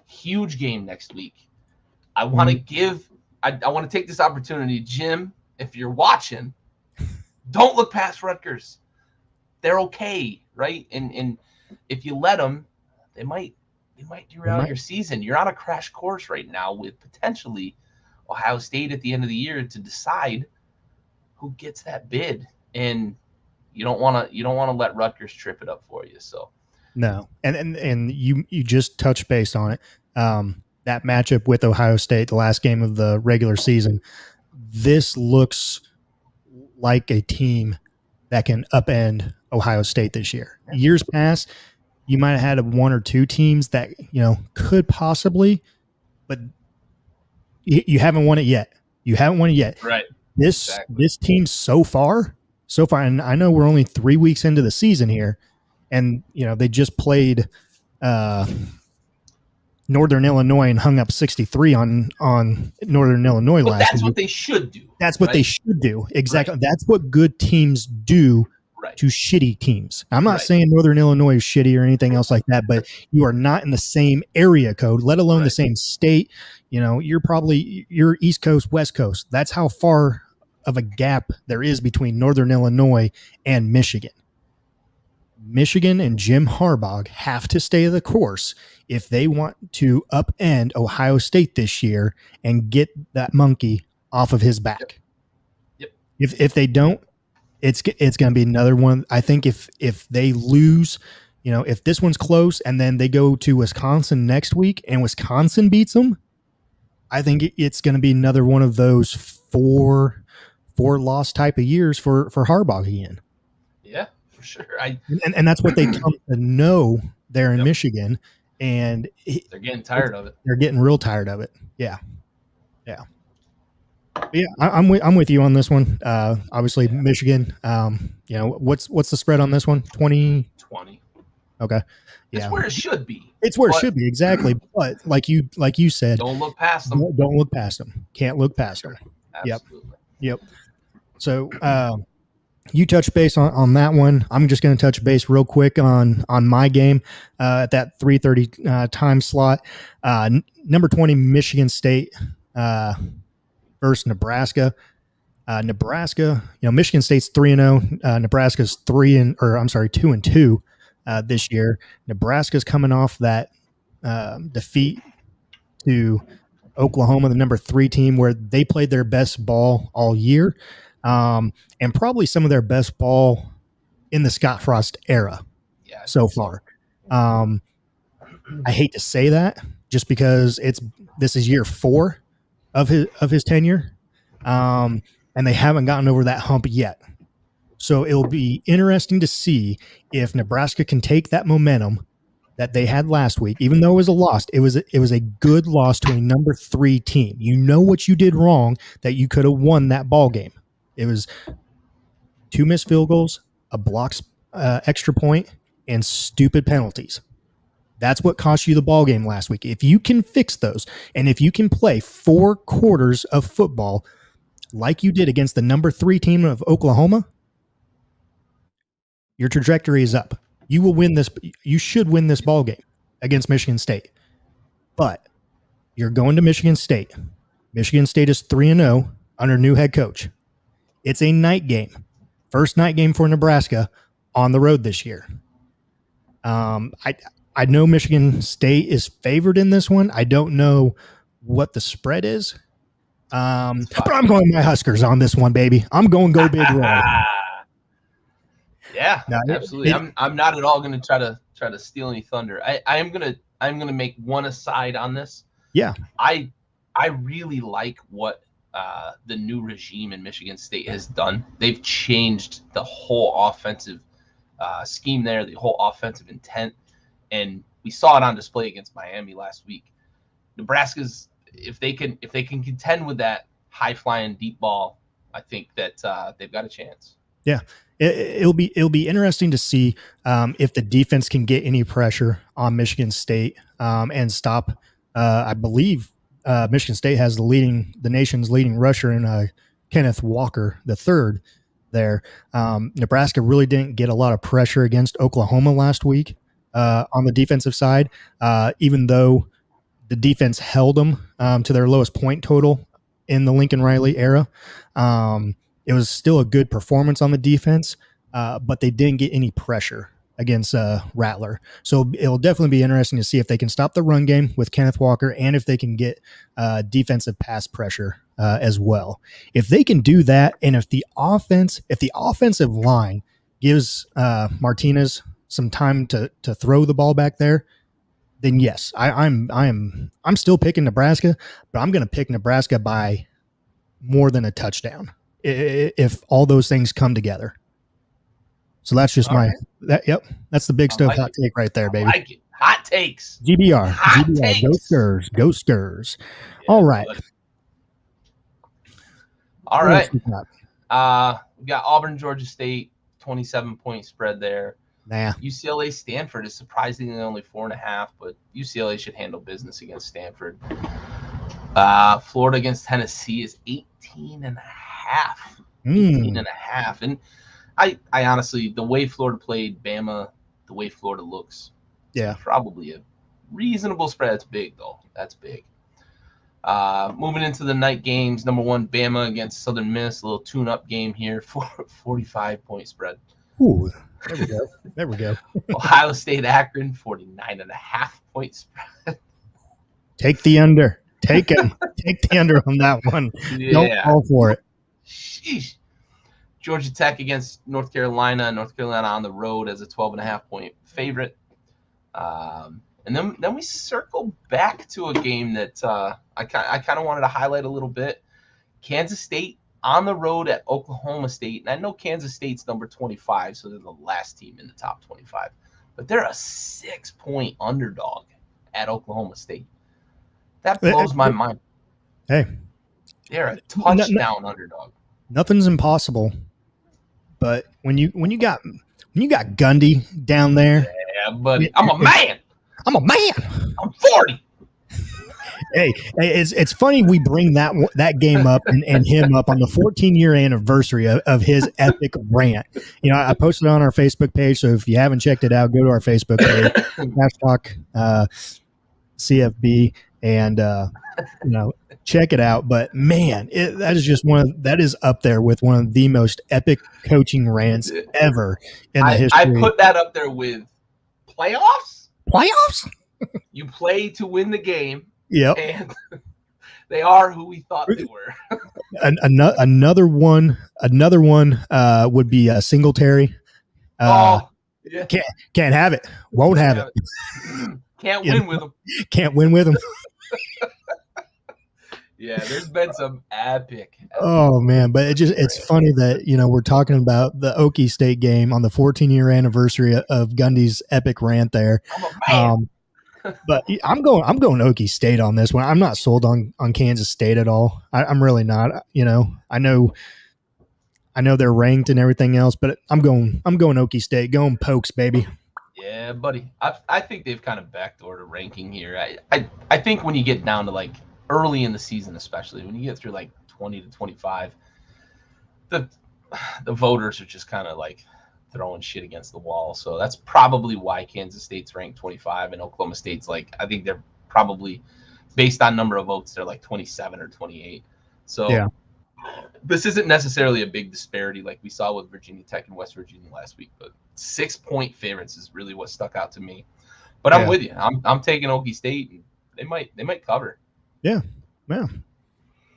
huge game next week. I want to I want to take this opportunity, Jim, if you're watching, don't look past Rutgers. They're okay, right? And if you let them, they might derail your season. You're on a crash course right now with potentially Ohio State at the end of the year to decide who gets that bid, and you don't want to let Rutgers trip it up for you. So no, and you just touched base on it. That matchup with Ohio State, the last game of the regular season, this looks like a team that can upend Ohio State this year. Years past, you might have had one or two teams that, could possibly, but you haven't won it yet. Right. This team so far, and I know we're only 3 weeks into the season here, and they just played Northern Illinois and hung up 63 on Northern Illinois last week. That's what they should do. That's what they should do. Exactly. Right. That's what good teams do to shitty teams. I'm not saying Northern Illinois is shitty or anything else like that, but you are not in the same area code, let alone the same state. You're East Coast, West Coast. That's how far of a gap there is between Northern Illinois and Michigan. Michigan and Jim Harbaugh have to stay the course if they want to upend Ohio State this year and get that monkey off of his back. Yep. If they don't, it's going to be another one. I think if they lose, if this one's close and then they go to Wisconsin next week and Wisconsin beats them, I think it's going to be another one of those four loss type of years for Harbaugh again. Yeah. Sure. And that's what they come to know there in Michigan, and they're getting tired of it. They're getting real tired of it. Yeah. I'm with you on this one. Obviously, Michigan. What's the spread on this one? 20. Okay. It's Yeah. where it should be. It's where it But should be, exactly. But like you said, don't look past them. don't look past them. Can't look past them. Yep. Absolutely. Yep. So you touch base on that one. I'm just going to touch base real quick on my game at that 3:30 time slot. Number 20 Michigan State versus Nebraska. Nebraska, Michigan State's 3-0. Nebraska's 2-2 this year. Nebraska's coming off that defeat to Oklahoma, the number 3 team, where they played their best ball all year, and probably some of their best ball in the Scott Frost era so far. I hate to say that just because this is year 4 of his tenure, and they haven't gotten over that hump yet. So it'll be interesting to see if Nebraska can take that momentum that they had last week, even though it was a loss. It was a good loss to a number 3 team. You know what you did wrong that you could have won that ball game. It was 2 missed field goals, a blocked extra point, and stupid penalties. That's what cost you the ball game last week. If you can fix those, and if you can play 4 quarters of football like you did against the number 3 team of Oklahoma, your trajectory is up. You will win this. You should win this ball game against Michigan State. But you're going to Michigan State. Michigan State is 3-0 under new head coach. It's a night game. First night game for Nebraska on the road this year. I know Michigan State is favored in this one. I don't know what the spread is. But I'm going my Huskers on this one, baby. I'm going go big red. Yeah, absolutely. I'm not at all going to try to steal any thunder. I'm gonna make one aside on this. Yeah, I really like what the new regime in Michigan State has done. They've changed the whole offensive scheme there, the whole offensive intent, and we saw it on display against Miami last week. Nebraska's if they can contend with that high flying deep ball, I think that they've got a chance. Yeah. It'll be interesting to see if the defense can get any pressure on Michigan State and stop. I believe Michigan State has the nation's leading rusher in Kenneth Walker III. There, Nebraska really didn't get a lot of pressure against Oklahoma last week on the defensive side, even though the defense held them to their lowest point total in the Lincoln Riley era. It was still a good performance on the defense, but they didn't get any pressure against Rattler. So it'll definitely be interesting to see if they can stop the run game with Kenneth Walker and if they can get defensive pass pressure as well. If they can do that, and if the offensive line gives Martinez some time to throw the ball back there, then yes, I'm still picking Nebraska, but I'm going to pick Nebraska by more than a touchdown if all those things come together. So that's just that's the Big Stove hot take right there, baby. I like it. Hot takes. GBR. Takes. Go Skurs. Go Skurs. Yeah, all right. All right. We got Auburn, Georgia State, 27-point spread there. Nah. UCLA, Stanford is surprisingly only 4.5, but UCLA should handle business against Stanford. Florida against Tennessee is 18.5. 18.5. And I honestly, the way Florida played Bama, the way Florida looks, probably a reasonable spread. That's big, though. That's big. Moving into the night games, number 1, Bama against Southern Miss, a little tune-up game here, 45-point spread. Ooh, there we go. Ohio State, Akron, 49.5-point spread. Take the under. Take the under on that one. Yeah. Don't fall for it. Sheesh. Georgia Tech against North Carolina. North Carolina on the road as a 12.5-point favorite. And then we circle back to a game that I kind of wanted to highlight a little bit. Kansas State on the road at Oklahoma State. And I know Kansas State's number 25, so they're the last team in the top 25. But they're a 6-point underdog at Oklahoma State. That blows my mind. Hey. They're a touchdown underdog. Nothing's impossible. But when you got Gundy down there, Yeah, buddy. I'm a man. I'm a man. I'm 40. Hey, it's funny we bring that game up and him up on the 14-year anniversary of his epic rant. I posted it on our Facebook page, so if you haven't checked it out, go to our Facebook page, Hashtag CFB, and check it out. But man, that is up there with one of the most epic coaching rants ever in the history. I put that up there with playoffs. Playoffs? You play to win the game. Yep. And they are who we thought they were. Another one would be Singletary. Yeah. Can't have it. Won't have it. Can't win with them. Can't win with them. Yeah, there's been some epic. Oh man, but it's funny that we're talking about the Okie State game on the 14-year anniversary of Gundy's epic rant there. I'm a man. But I'm going Okie State on this one. I'm not sold on Kansas State at all. I'm really not. I know they're ranked and everything else, but I'm going Okie State. Going Pokes, baby. Yeah, buddy. I think they've kind of backdoored a ranking here. I think when you get down to like early in the season, especially when you get through like 20 to 25, the voters are just kind of like throwing shit against the wall. So that's probably why Kansas State's ranked 25 and Oklahoma State's I think they're probably, based on number of votes, they're like 27 or 28. So yeah. This isn't necessarily a big disparity like we saw with Virginia Tech and West Virginia last week, but 6-point favorites is really what stuck out to me. But I'm with you. I'm taking Okie State, and they might cover. Yeah.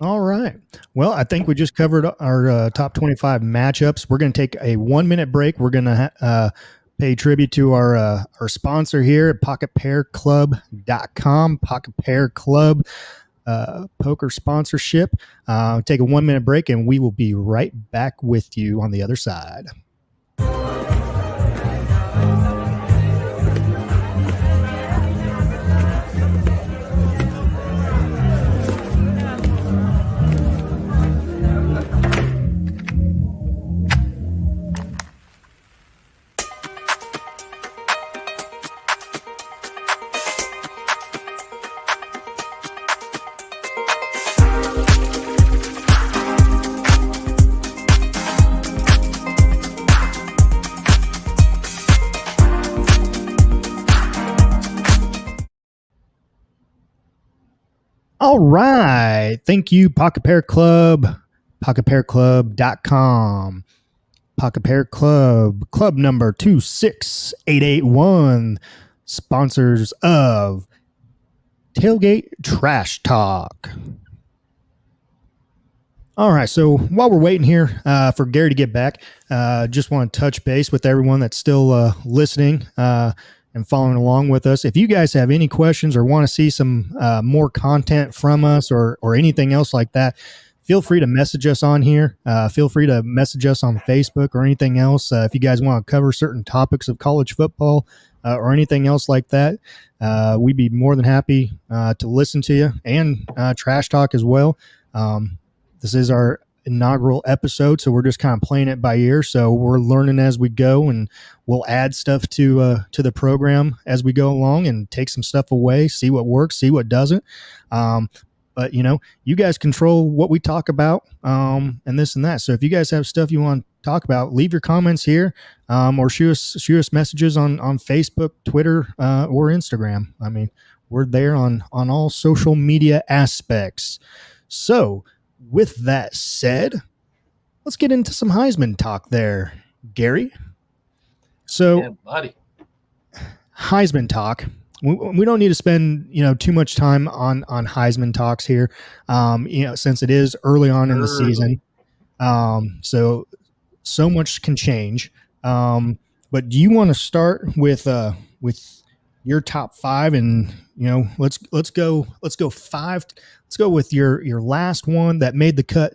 All right. Well, I think we just covered our top 25 matchups. We're going to take a 1-minute break. We're going to pay tribute to our sponsor here at PocketPairClub.com. Pocket Pair Club poker sponsorship. Take a 1-minute break, and we will be right back with you on the other side. All right. Thank you, Pocket Pair Club, PocketPairClub.com. Pocket Pair Club, club number 26881, sponsors of Tailgate Trash Talk. All right, so while we're waiting here for Gary to get back, just want to touch base with everyone that's still listening and following along with us. If you guys have any questions or want to see some more content from us or anything else like that, feel free to message us on here. Feel free to message us on Facebook or anything else. If you guys want to cover certain topics of college football or anything else like that, we'd be more than happy to listen to you and trash talk as well. This is our inaugural episode, so we're just kind of playing it by ear. So we're learning as we go, and we'll add stuff to the program as we go along and take some stuff away, see what works, see what doesn't. But you guys control what we talk about, and this and that. So if you guys have stuff you want to talk about, leave your comments here, or shoot us messages on Facebook, Twitter, or Instagram. I mean, we're there on all social media aspects. So with that said, let's get into some Heisman talk there, Gary. So, yeah, buddy. Heisman talk. We don't need to spend too much time on Heisman talks here, since it is early on in the season. So much can change. But do you want to start with your top 5, and let's go 5. Let's go with your last one that made the cut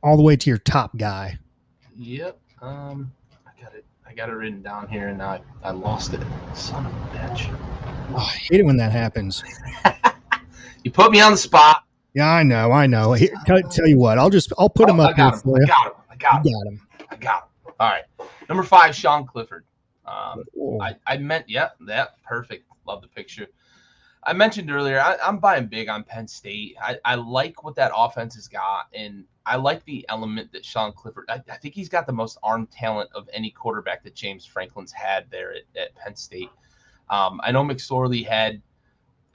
all the way to your top guy. Yep. I got it written down here, and I lost it. Son of a bitch. Oh, I hate it when that happens. You put me on the spot. Yeah, I know. Here, tell you what, I'll put him up here for you. I got him. All right. Number 5, Sean Clifford. I meant, yeah, that perfect. Love the picture. I mentioned earlier, I'm buying big on Penn State. I like what that offense has got, and I like the element that Sean Clifford. I think he's got the most arm talent of any quarterback that James Franklin's had there at Penn State. I know McSorley had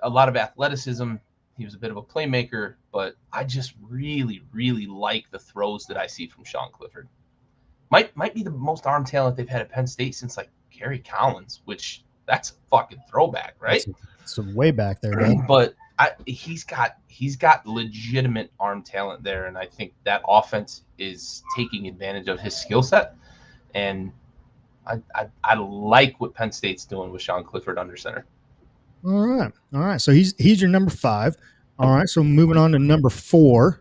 a lot of athleticism. He was a bit of a playmaker, but I just really, really like the throws that I see from Sean Clifford. Might be the most arm talent they've had at Penn State since like Gary Collins, which that's a fucking throwback, right? It's way back there, man. But he's got legitimate arm talent there, and I think that offense is taking advantage of his skill set. And I like what Penn State's doing with Sean Clifford under center. All right. So he's your number 5. All right. So moving on to number 4,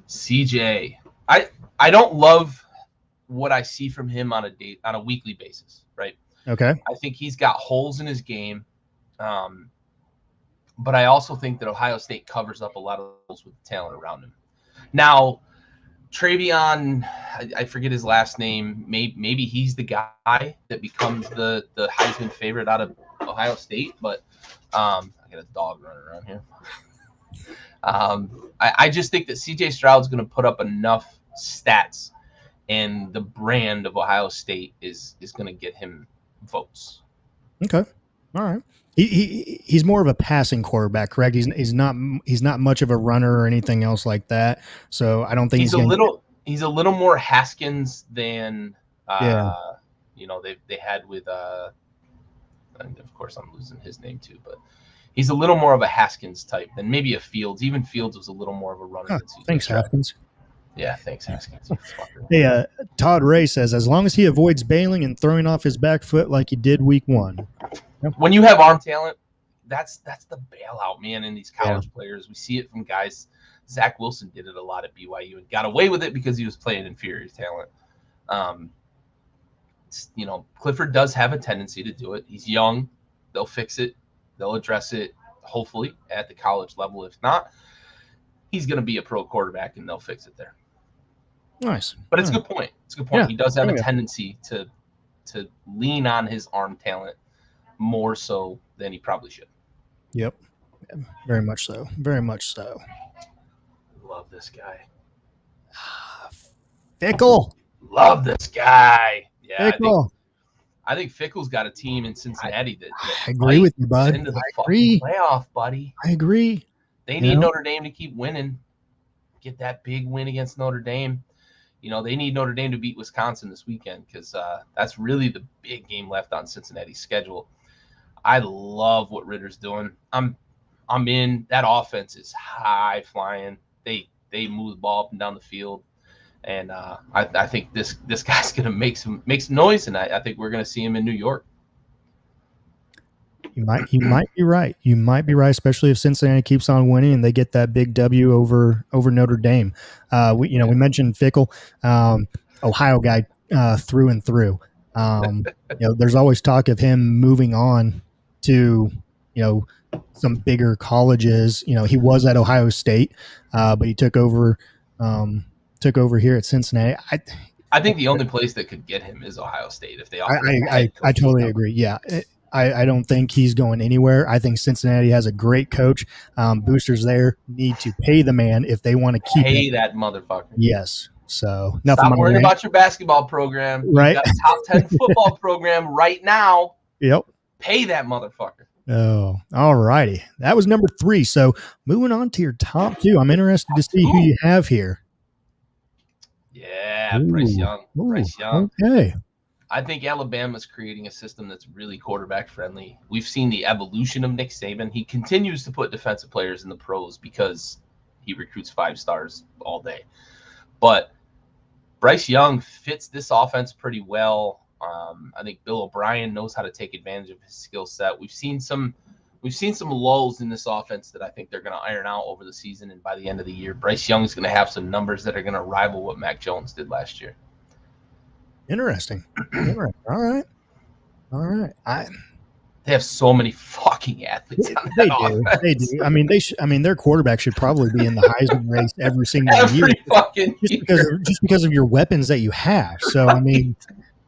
CJ. I don't love what I see from him on a weekly basis, right? Okay. I think he's got holes in his game, but I also think that Ohio State covers up a lot of holes with the talent around him. Now, Travion, I forget his last name. Maybe he's the guy that becomes the Heisman favorite out of Ohio State, but I got a dog running around here. I just think that CJ Stroud's going to put up enough stats, and the brand of Ohio State is going to get him votes. Okay. All right. He's more of a passing quarterback, correct? He's not much of a runner or anything else like that. So I don't think he's a little more Haskins than they had with and of course I'm losing his name too, but he's a little more of a Haskins type than maybe a Fields. Even Fields was a little more of a runner. Thanks, Haskins. Yeah, thanks, Haskins. Hey, Todd Ray says, as long as he avoids bailing and throwing off his back foot like he did week 1. When you have arm talent, that's the bailout, man, in these college players. We see it from guys. Zach Wilson did it a lot at BYU and got away with it because he was playing inferior talent. Clifford does have a tendency to do it. He's young. They'll fix it. They'll address it, hopefully, at the college level. If not, he's going to be a pro quarterback, and they'll fix it there. Nice. But it's a good point. It's a good point. Yeah. He does have a tendency to lean on his arm talent more so than he probably should. Yep. Very much so. Very much so. Love this guy. Fickle. Love this guy. Yeah, Fickle. I think Fickle's got a team in Cincinnati that I agree with you, bud. Into the fucking playoff, buddy. I agree. They need Notre Dame to keep winning. Get that big win against Notre Dame. They need Notre Dame to beat Wisconsin this weekend because that's really the big game left on Cincinnati's schedule. I love what Ritter's doing. I'm in. That offense is high flying. They move the ball up and down the field, and I think this guy's gonna make some noise, and I think we're gonna see him in New York. You might be right. You might be right, especially if Cincinnati keeps on winning and they get that big W over Notre Dame. We mentioned Fickle, Ohio guy through and through. There's always talk of him moving on to some bigger colleges. He was at Ohio State, but he took over here at Cincinnati. I think the only place that could get him is Ohio State if they offer. I totally agree. Yeah. I don't think he's going anywhere. I think Cincinnati has a great coach. Boosters there need to pay the man if they want to keep pay that motherfucker. Yes. So nothing. Stop worrying about your basketball program. Right. You got a top 10 football program right now. Yep. Pay that motherfucker. Oh, all righty. That was number 3. So moving on to your top 2. I'm interested to see who you have here. Yeah, Bryce Young. Bryce Young. Okay. I think Alabama's creating a system that's really quarterback friendly. We've seen the evolution of Nick Saban. He continues to put defensive players in the pros because he recruits 5 stars all day. But Bryce Young fits this offense pretty well. I think Bill O'Brien knows how to take advantage of his skill set. We've seen some lulls in this offense that I think they're going to iron out over the season, and by the end of the year, Bryce Young is going to have some numbers that are going to rival what Mac Jones did last year. Interesting. All right. They have so many fucking athletes on that offense. They do. I mean, their quarterback should probably be in the Heisman race every single year, fucking just because of your weapons that you have. So right.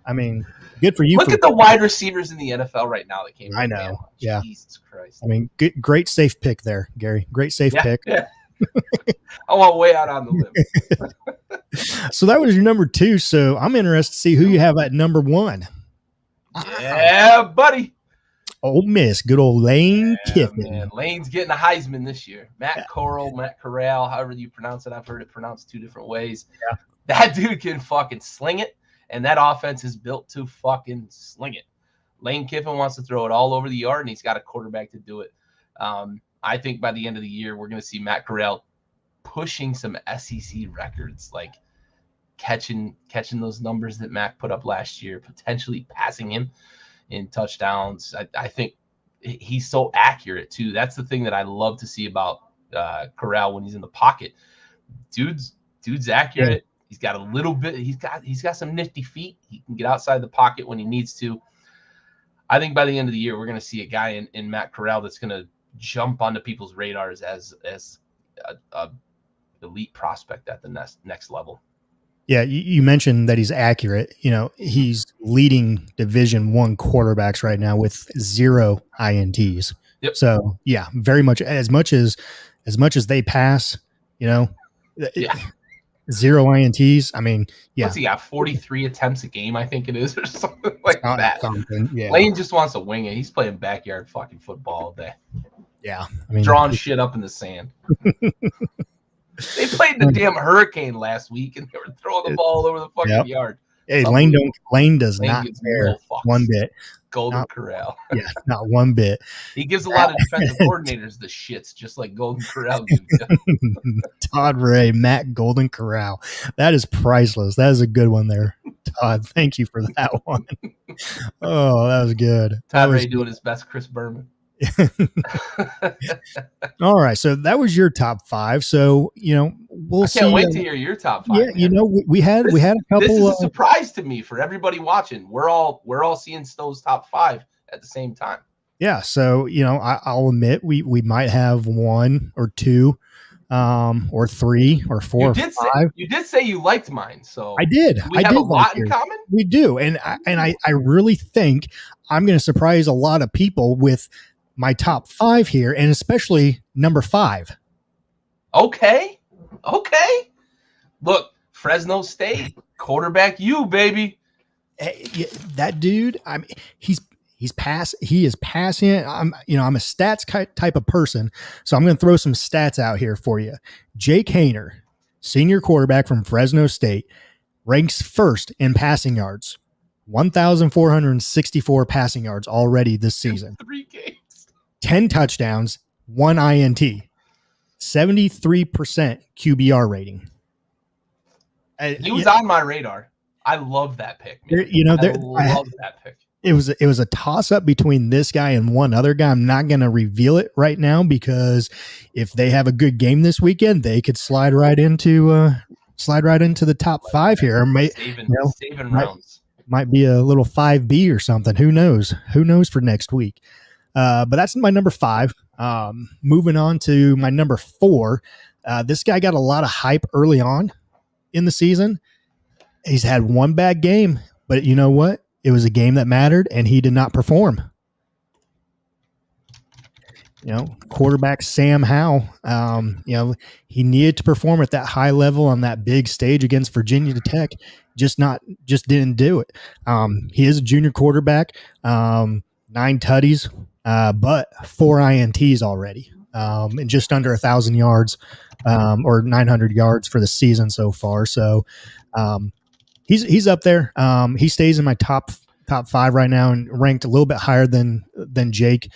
I mean, Good for you. Look at the wide receivers in the NFL right now that came from I Bama. know. Yeah. Jesus Christ. I mean, great safe pick there, Gary. Great safe pick. Yeah. I went way out on the limb. So that was your number 2. So I'm interested to see who you have at number 1. Yeah, buddy. Ole Miss, good old Lane Kiffin. Man. Lane's getting a Heisman this year. Matt Corral, however you pronounce it. I've heard it pronounced 2 different ways. Yeah. That dude can fucking sling it, and that offense is built to fucking sling it. Lane Kiffin wants to throw it all over the yard, and he's got a quarterback to do it. I think by the end of the year, we're going to see Matt Corral pushing some SEC records, like catching those numbers that Mac put up last year, potentially passing him in touchdowns. I think he's so accurate too. That's the thing that I love to see about Corral when he's in the pocket. Dude's accurate. Yeah. He's got a little bit. He's got some nifty feet. He can get outside the pocket when he needs to. I think by the end of the year, we're going to see a guy in Matt Corral that's going to jump onto people's radars as a elite prospect at the next level. Yeah, you mentioned that he's accurate. You know, he's leading Division I quarterbacks right now with 0 INTs. Yep. So yeah, very much as much as they pass, you know, yeah. 0 INTs. I mean, yeah. What's he got? 43 attempts a game, I think it is, or something like that. Yeah. Lane just wants to wing it. He's playing backyard fucking football all day. Yeah, I mean, drawing shit up in the sand. They played the damn Hurricane last week, and they were throwing the ball all over the fucking yard. Hey, Lane does not care one bit. Golden Corral. Yeah, not one bit. He gives a lot of defensive coordinators the shits, just like Golden Corral gives. Todd Ray, Matt Golden Corral. That is priceless. That is a good one there, Todd. Thank you for that one. Oh, that was good. Todd Ray doing his best Chris Berman. All right, so that was your top 5. So we'll see. I can't wait to hear your top 5. Yeah, man. we had a couple. This is a surprise to me for everybody watching. We're all seeing Stowe's top 5 at the same time. Yeah, so I'll admit we might have 1 or 2, or 3 or 4 or 5. You did say you liked mine, so I did. We have a lot in common. We do, and I really think I'm going to surprise a lot of people with my top 5 here, and especially number 5. Okay. Look, Fresno State quarterback, you baby. Hey, that dude. I mean, he is passing. I'm a stats type of person, so I'm going to throw some stats out here for you. Jake Haener, senior quarterback from Fresno State, ranks first in passing yards, 1,464 passing yards already this season. 3 games. 10 touchdowns, 1 INT, 73% QBR rating. He was on my radar. I love that pick. Man. I love that pick. It was a toss up between this guy and one other guy. I'm not going to reveal it right now because if they have a good game this weekend, they could slide right into the top 5 here. Saving rounds. Might be a little 5B or something. Who knows? Who knows for next week? But that's my number 5. Moving on to my number 4. This guy got a lot of hype early on in the season. He's had one bad game, but you know what? It was a game that mattered, and he did not perform. Quarterback Sam Howell, he needed to perform at that high level on that big stage against Virginia Tech. Just didn't do it. He is a junior quarterback, 9 tutties. But 4 INTs already, and just under 1,000 yards, or 900 yards for the season so far. So, he's up there. He stays in my top 5 right now and ranked a little bit higher than Jake,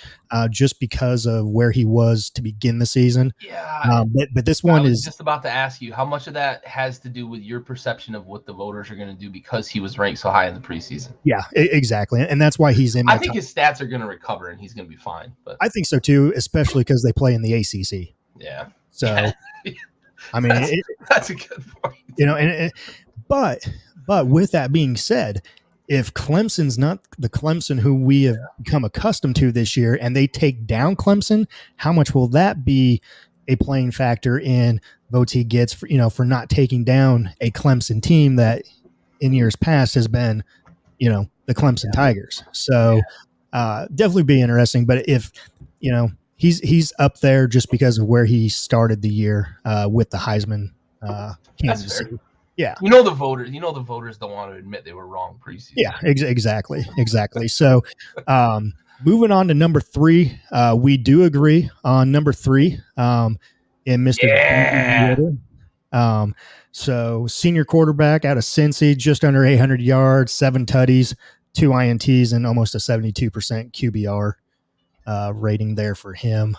just because of where he was to begin the season. Yeah. But this one is just about to ask you how much of that has to do with your perception of what the voters are going to do because he was ranked so high in the preseason. Yeah, exactly. And that's why he's in my I think his stats are going to recover and he's going to be fine. But I think so too, especially because they play in the ACC. Yeah. So, I mean, that's a good point. But with that being said, if Clemson's not the Clemson who we have become accustomed to this year and they take down Clemson, how much will that be a playing factor in votes he gets for not taking down a Clemson team that in years past has been, the the Clemson Tigers. So definitely be interesting. But if, he's up there just because of where he started the year with the Heisman candidacy. Yeah. The voters don't want to admit they were wrong preseason. Yeah, exactly. So moving on to number 3, we do agree on number 3 in Mr. So senior quarterback out of Cincy, just under 800 yards, 7 tutties, 2 INTs, and almost a 72% QBR rating there for him.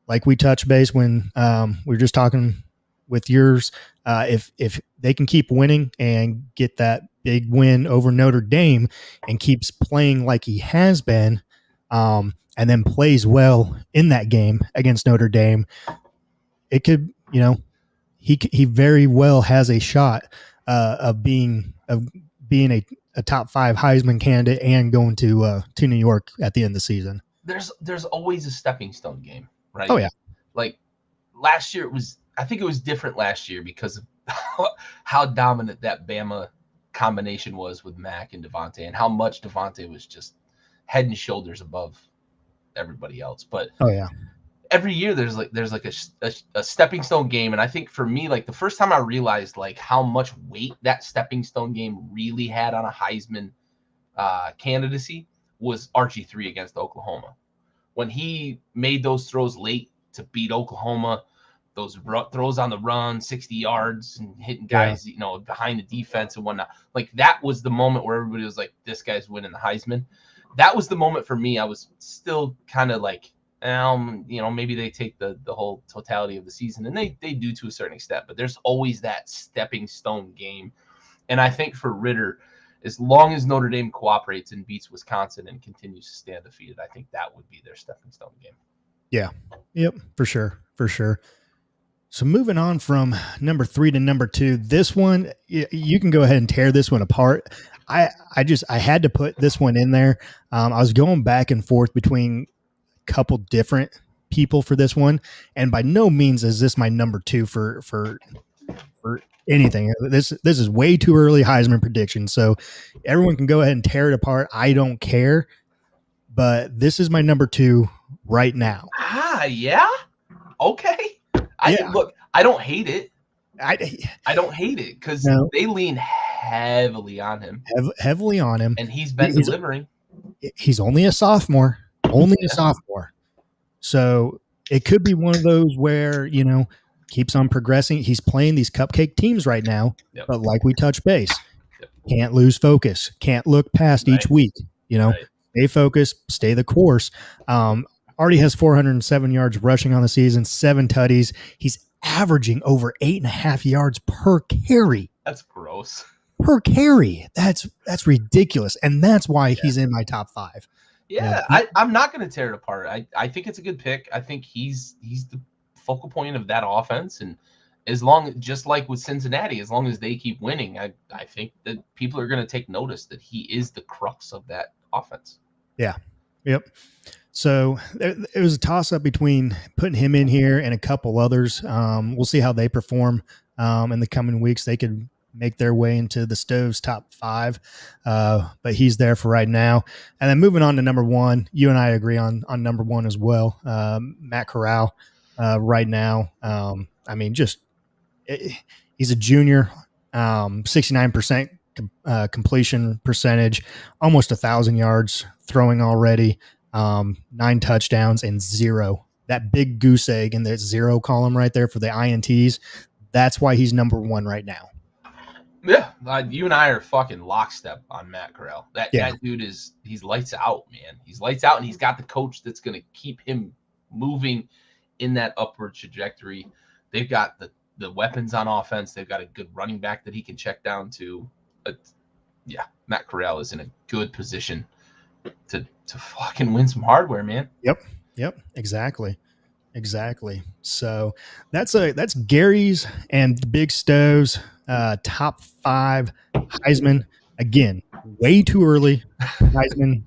Like we touched base when we were just talking with yours, if they can keep winning and get that big win over Notre Dame and keeps playing like he has been, and then plays well in that game against Notre Dame, it could, he very well has a shot of being a top 5 Heisman candidate and going to New York at the end of the season. There's always a stepping stone game, right? Oh yeah. Like last year I think it was different last year because of how dominant that Bama combination was with Mac and Devontae, and how much Devontae was just head and shoulders above everybody else. But every year there's like a stepping stone game, and I think for me, like the first time I realized like how much weight that stepping stone game really had on a Heisman candidacy was RG3 against Oklahoma, when he made those throws late to beat Oklahoma. Those throws on the run, 60 yards, and hitting guys, behind the defense and whatnot. Like that was the moment where everybody was like, "This guy's winning the Heisman." That was the moment for me. I was still kind of like, maybe they take the whole totality of the season, and they do to a certain extent. But there's always that stepping stone game, and I think for Ritter, as long as Notre Dame cooperates and beats Wisconsin and continues to stay undefeated, I think that would be their stepping stone game. Yeah. Yep. For sure. So moving on from number 3 to number 2, this one, you can go ahead and tear this one apart. I had to put this one in there. I was going back and forth between a couple different people for this one, and by no means is this my number 2 for anything. This is way too early Heisman prediction, so everyone can go ahead and tear it apart. I don't care, but this is my number 2 right now. Yeah, okay. Look, I don't hate it. I don't hate it because they lean heavily on him. Heavily on him. And he's been delivering. He's only a sophomore. A sophomore. So it could be one of those where, keeps on progressing. He's playing these cupcake teams right now, but like we touch base, can't lose focus, can't look past each week, stay focused, stay the course. Already has 407 yards rushing on the season, 7 tutties. He's averaging over 8.5 yards per carry. That's gross. Per carry. That's ridiculous. And that's why he's in my top 5. Yeah, I'm not going to tear it apart. I think it's a good pick. I think he's the focal point of that offense. And just like with Cincinnati, as long as they keep winning, I think that people are going to take notice that he is the crux of that offense. Yeah. Yep. So it was a toss-up between putting him in here and a couple others. We'll see how they perform in the coming weeks. They could make their way into the Stove's top 5, but he's there for right now. And then moving on to number 1, you and I agree on number 1 as well. Matt Corral right now. He's a junior, 69% completion percentage, almost 1,000 yards throwing already. 9 touchdowns and 0. That big goose egg in the 0 column right there for the INTs. That's why he's number 1 right now. Yeah, you and I are fucking lockstep on Matt Corral. That dude he's lights out, man. He's lights out, and he's got the coach that's going to keep him moving in that upward trajectory. They've got the weapons on offense. They've got a good running back that he can check down to. Matt Corral is in a good position to fucking win some hardware, man. Yep. Exactly. So that's Gary's and Big Stove's top 5 Heisman. Again, way too early Heisman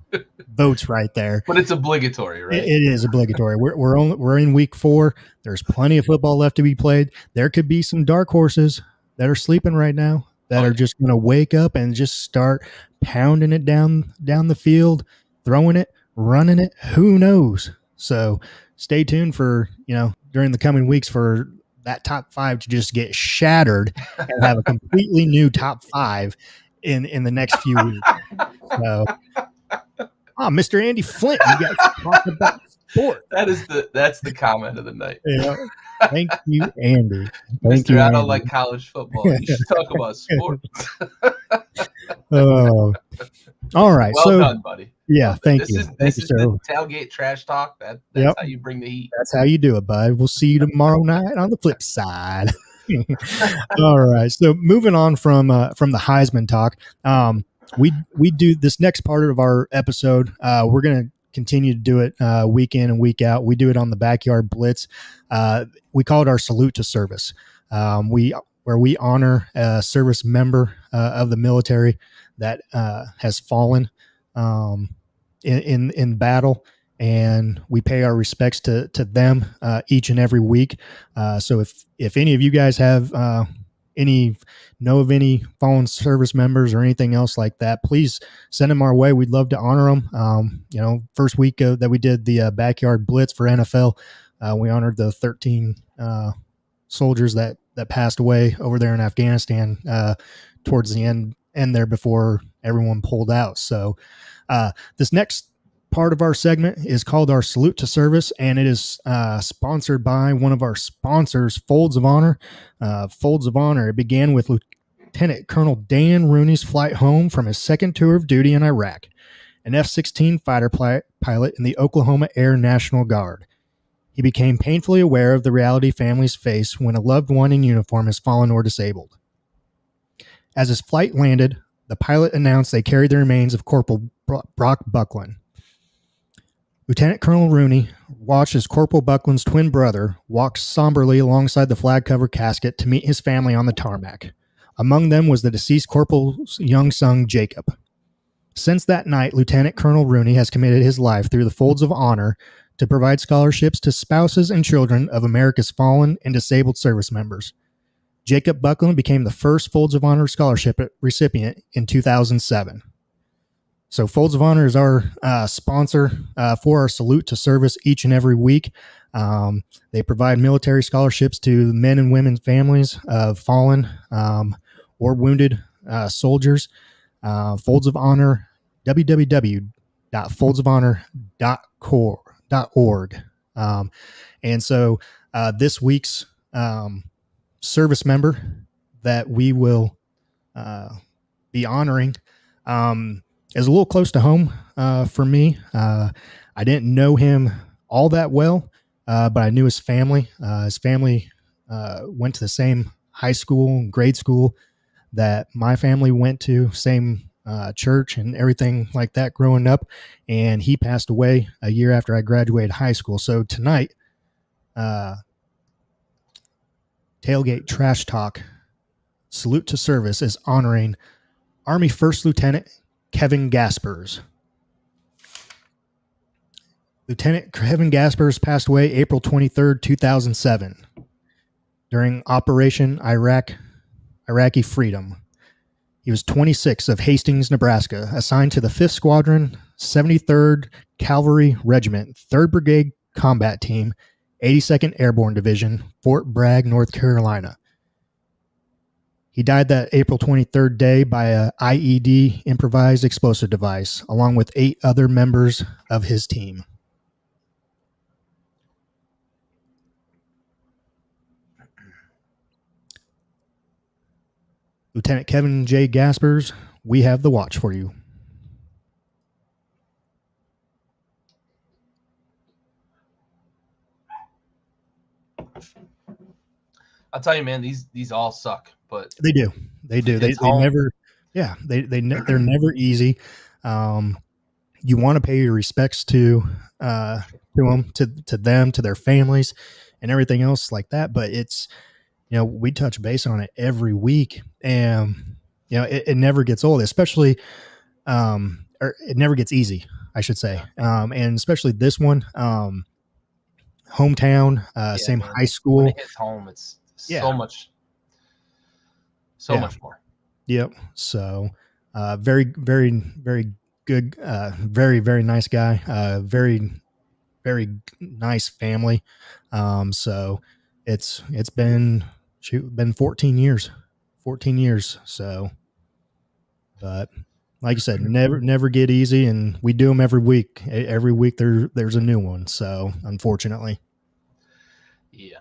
votes right there. But it's obligatory, right? It is obligatory. We're in week 4. There's plenty of football left to be played. There could be some dark horses that are sleeping right now. that are just going to wake up and just start pounding it down the field, throwing it, running it. Who knows? So stay tuned for, during the coming weeks for that top 5 to just get shattered and have a completely new top 5 in the next few weeks. So, Mr. Andy Flint, you guys talk about sport. That's the comment of the night. Yeah. Thank you, Andy. Mr. I don't like college football. You should talk about sports. Oh, all right. Well done, buddy. Yeah, thank you. This is the tailgate trash talk. That's how you bring the heat. That's how you do it, bud. We'll see you tomorrow night on the flip side. All right. So moving on from the Heisman talk, we do this next part of our episode. We're going to continue to do it week in and week out. We do it on the Backyard Blitz. We call it our Salute to Service. Where we honor a service member of the military that has fallen in battle, and we pay our respects to them each and every week. So if any of you guys have know of any fallen service members or anything else like that, please send them our way. We'd love to honor them. First week that we did the Backyard Blitz for NFL, we honored the 13 soldiers that passed away over there in Afghanistan towards the end there before everyone pulled out. So this next part of our segment is called our Salute to Service, and it is sponsored by one of our sponsors, Folds of Honor. Folds of Honor, it began with Lieutenant Colonel Dan Rooney's flight home from his second tour of duty in Iraq, an F-16 fighter pilot in the Oklahoma Air National Guard. He became painfully aware of the reality families face when a loved one in uniform has fallen or disabled. As his flight landed, the pilot announced they carried the remains of Corporal Brock Buckland. Lieutenant Colonel Rooney watched as Corporal Buckland's twin brother walked somberly alongside the flag-covered casket to meet his family on the tarmac. Among them was the deceased corporal's young son, Jacob. Since that night, Lieutenant Colonel Rooney has committed his life through the Folds of Honor to provide scholarships to spouses and children of America's fallen and disabled service members. Jacob Buckland became the first Folds of Honor scholarship recipient in 2007. So Folds of Honor is our sponsor for our Salute to Service each and every week. They provide military scholarships to men and women's families of fallen or wounded soldiers. Folds of Honor, www.foldsofhonor.org. And so this week's service member that we will be honoring is a little close to home for me. I didn't know him all that well, but I knew his family. His family went to the same high school, grade school that my family went to, same church and everything like that growing up. And he passed away a year after I graduated high school. So tonight, Tailgate Trash Talk Salute to Service is honoring Army First Lieutenant Kevin Gaspers. Lieutenant Kevin Gaspers passed away April 23rd, 2007 during Operation Iraqi Freedom. He was 26 of Hastings, Nebraska, assigned to the 5th Squadron, 73rd Cavalry Regiment, 3rd Brigade Combat Team, 82nd Airborne Division, Fort Bragg, North Carolina. He died that April 23rd day by a IED, improvised explosive device, along with 8 other members of his team. Lieutenant Kevin J. Gaspers, we have the watch for you. I'll tell you, man, these all suck, but they do. They never, yeah, they're never easy. You want to pay your respects to them, to them, to their families, and everything else like that. But it's, we touch base on it every week, and it never gets old, especially, or it never gets easy, I should say, and especially this one, hometown, same high school. When it hits home, it's so much more. Yep. So, very, very, very good. Very, very nice guy. Very, very nice family. So it's been 14 years, 14 years. So, but like you said, never get easy, and we do them every week. Every week there's a new one. So unfortunately, Yeah,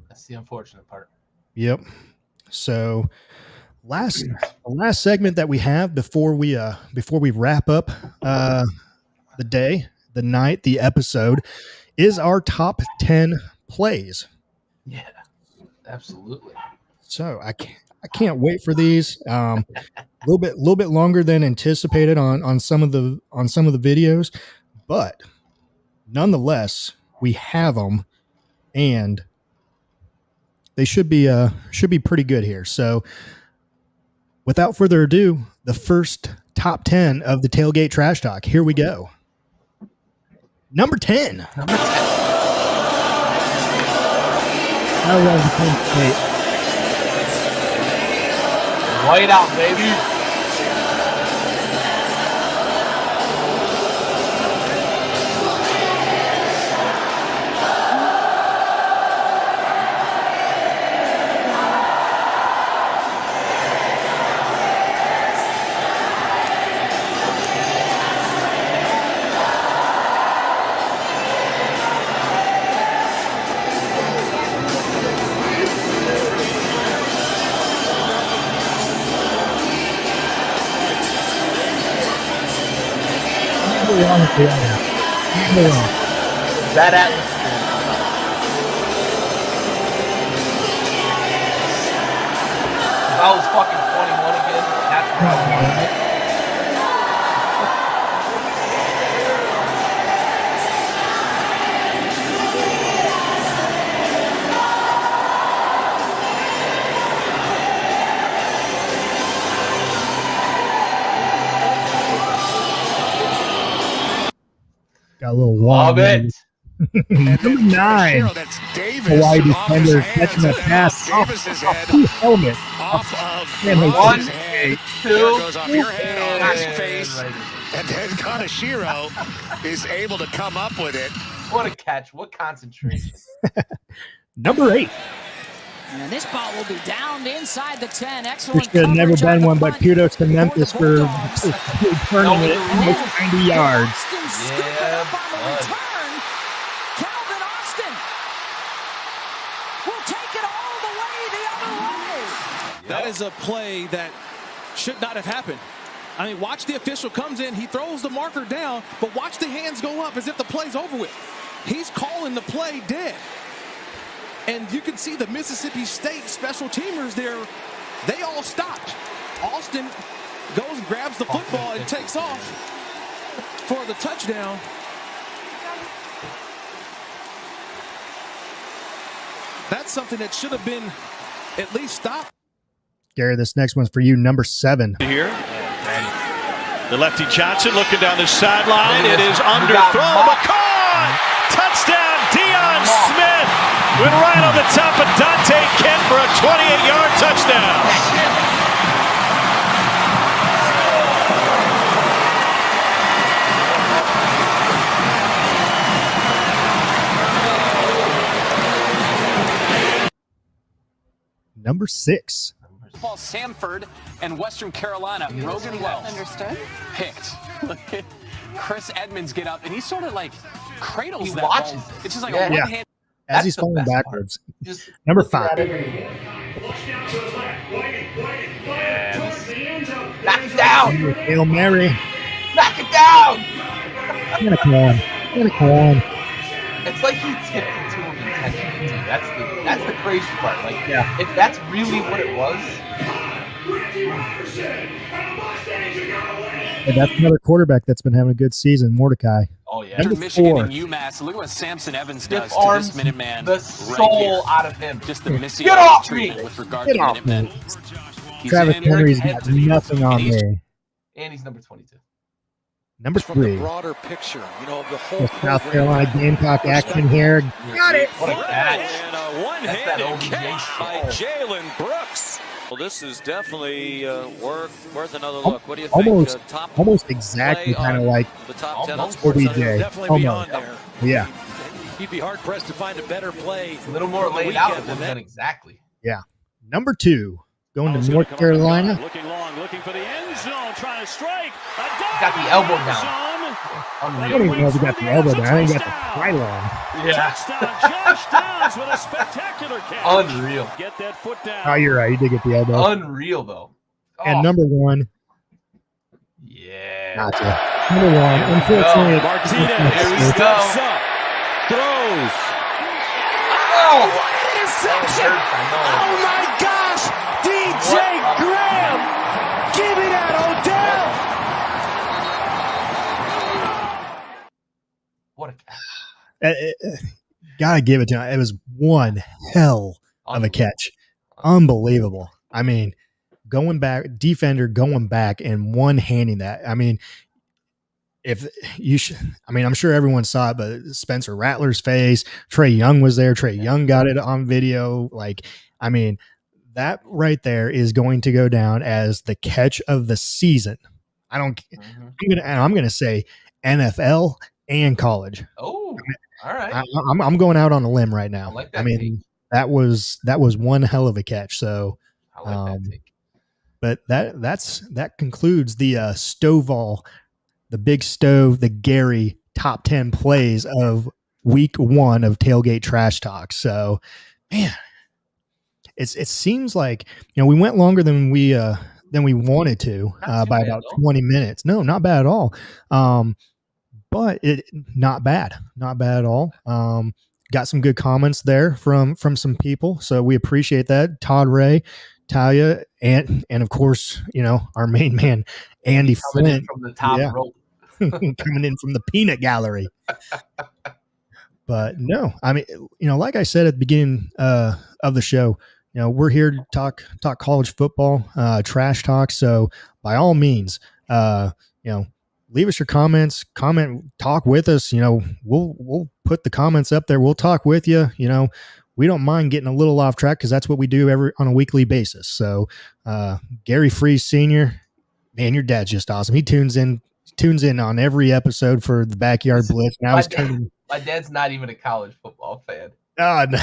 that's the unfortunate part. yep. So last segment that we have before we wrap up the day, the night, the episode is our top 10 plays. Yeah, absolutely. So I can't wait for these. A little bit longer than anticipated on some of the videos, but nonetheless, we have them, and they should be pretty good here. So without further ado, the first top 10 of the Tailgate Trash Talk. Here we go. Number 10. Number 10. White out, baby. That atmosphere. If I was fucking 21 again, that's where I was. Got a little Love it. Number 9. Hawaii defender catching a pass off the helmet. Off of 1, 2, goes off your head on his face. And then Kaneshiro is able to come up with it. What a catch. What concentration. Number 8. And this ball will be downed inside the 10. Excellent. There should have never been one, but kudos to Memphis for turning it almost 90 yards. Yeah, Calvin Austin will take it all the way the other way. That is a play that should not have happened. I mean, watch the official comes in, he throws the marker down, but watch the hands go up as if the play's over with. He's calling the play dead. And you can see the Mississippi State special teamers there, they all stopped. Austin goes and grabs the football and takes off for the touchdown. That's something that should have been at least stopped. Gary, this next one's for you, number 7. Here. The lefty Johnson looking down the sideline. It is underthrown, but caught! Touchdown, Deion Smith went right on the top of Dante Kent for a 28-yard touchdown. Number 6. Paul Samford and Western Carolina. Rogan Wells. Understood. Picked. Look at Chris Edmonds get up, and he sort of like cradles He that watches ball. it. It's just like Yeah. a one-hand. As he's the falling best backwards. Just Number 5. knock it down. Hail Mary. Knock it down. Come on. It's like he tipped it to him intentionally. Too. That's the crazy part. Like, Yeah. if that's really what it was. And that's another quarterback that's been having a good season, Mordecai. Oh yeah. Number Michigan 4. and UMass. Look at what Samson Evans does Stiff to arms this Minuteman. the right soul here. out of him. Just the missing Get off treatment me! with regard Get to off Minutemen. me. He's Travis in, Henry's head got to the- nothing on and he's- me. And he's number 22. Number From the 3. broader picture, you know, the whole With South Carolina Gamecock action here. Got it. What a catch. And a one-handed catch by Jalen Brooks. Well, this is definitely worth another look. What do you think? Almost exactly kind of like the top 10 on what we did. Definitely be on there. Yeah. You'd be hard-pressed to find a better play. A little more laid out than that. Exactly. Yeah. Number 2, going to North Carolina. Looking long, looking for the end zone, trying to strike. Got the elbow down. I don't even know if he got the elbow down. I think he got the sideline. Yeah. Touchdown, Josh Downs with a spectacular catch. Unreal. Get that foot down. Oh, you're right. He did get the elbow. Unreal, though. And number 1. Yeah. Gotcha. Number 1. Unfortunately, Martinez. Here we go. Throws. Oh, Interception. Oh, my gosh. DJ Graham. Give me that, Odell. what a catch. Gotta give it to him. It was one hell of a catch. Unbelievable. I mean, defender going back and one-handing that. I mean, I'm sure everyone saw it, but Spencer Rattler's face, Trey Young was there. Trey Young got it on video. That right there is going to go down as the catch of the season. I'm going to say NFL and college. Oh, all right. I'm going out on a limb right now. I like that take. that was one hell of a catch. So, I like that take. But that concludes the Stovall, the Big Stove, the Gary top 10 plays of week 1 of Tailgate Trash Talk. So, man, it seems like we went longer than we wanted to by about 20 minutes. No, not bad at all. But not bad at all. Got some good comments there from some people, so we appreciate that. Todd Ray, Talia, and of course, our main man Andy coming Flint in from the top rope, coming in from the peanut gallery. But no, I mean, like I said at the beginning of the show, we're here to talk college football, trash talk. So by all means, leave us your comments, talk with us. We'll put the comments up there. We'll talk with you. We don't mind getting a little off track because that's what we do on a weekly basis. So, Gary Freas Sr., man, your dad's just awesome. He tunes in on every episode for the Backyard Blitz. Now my dad's not even a college football fan. Oh, no.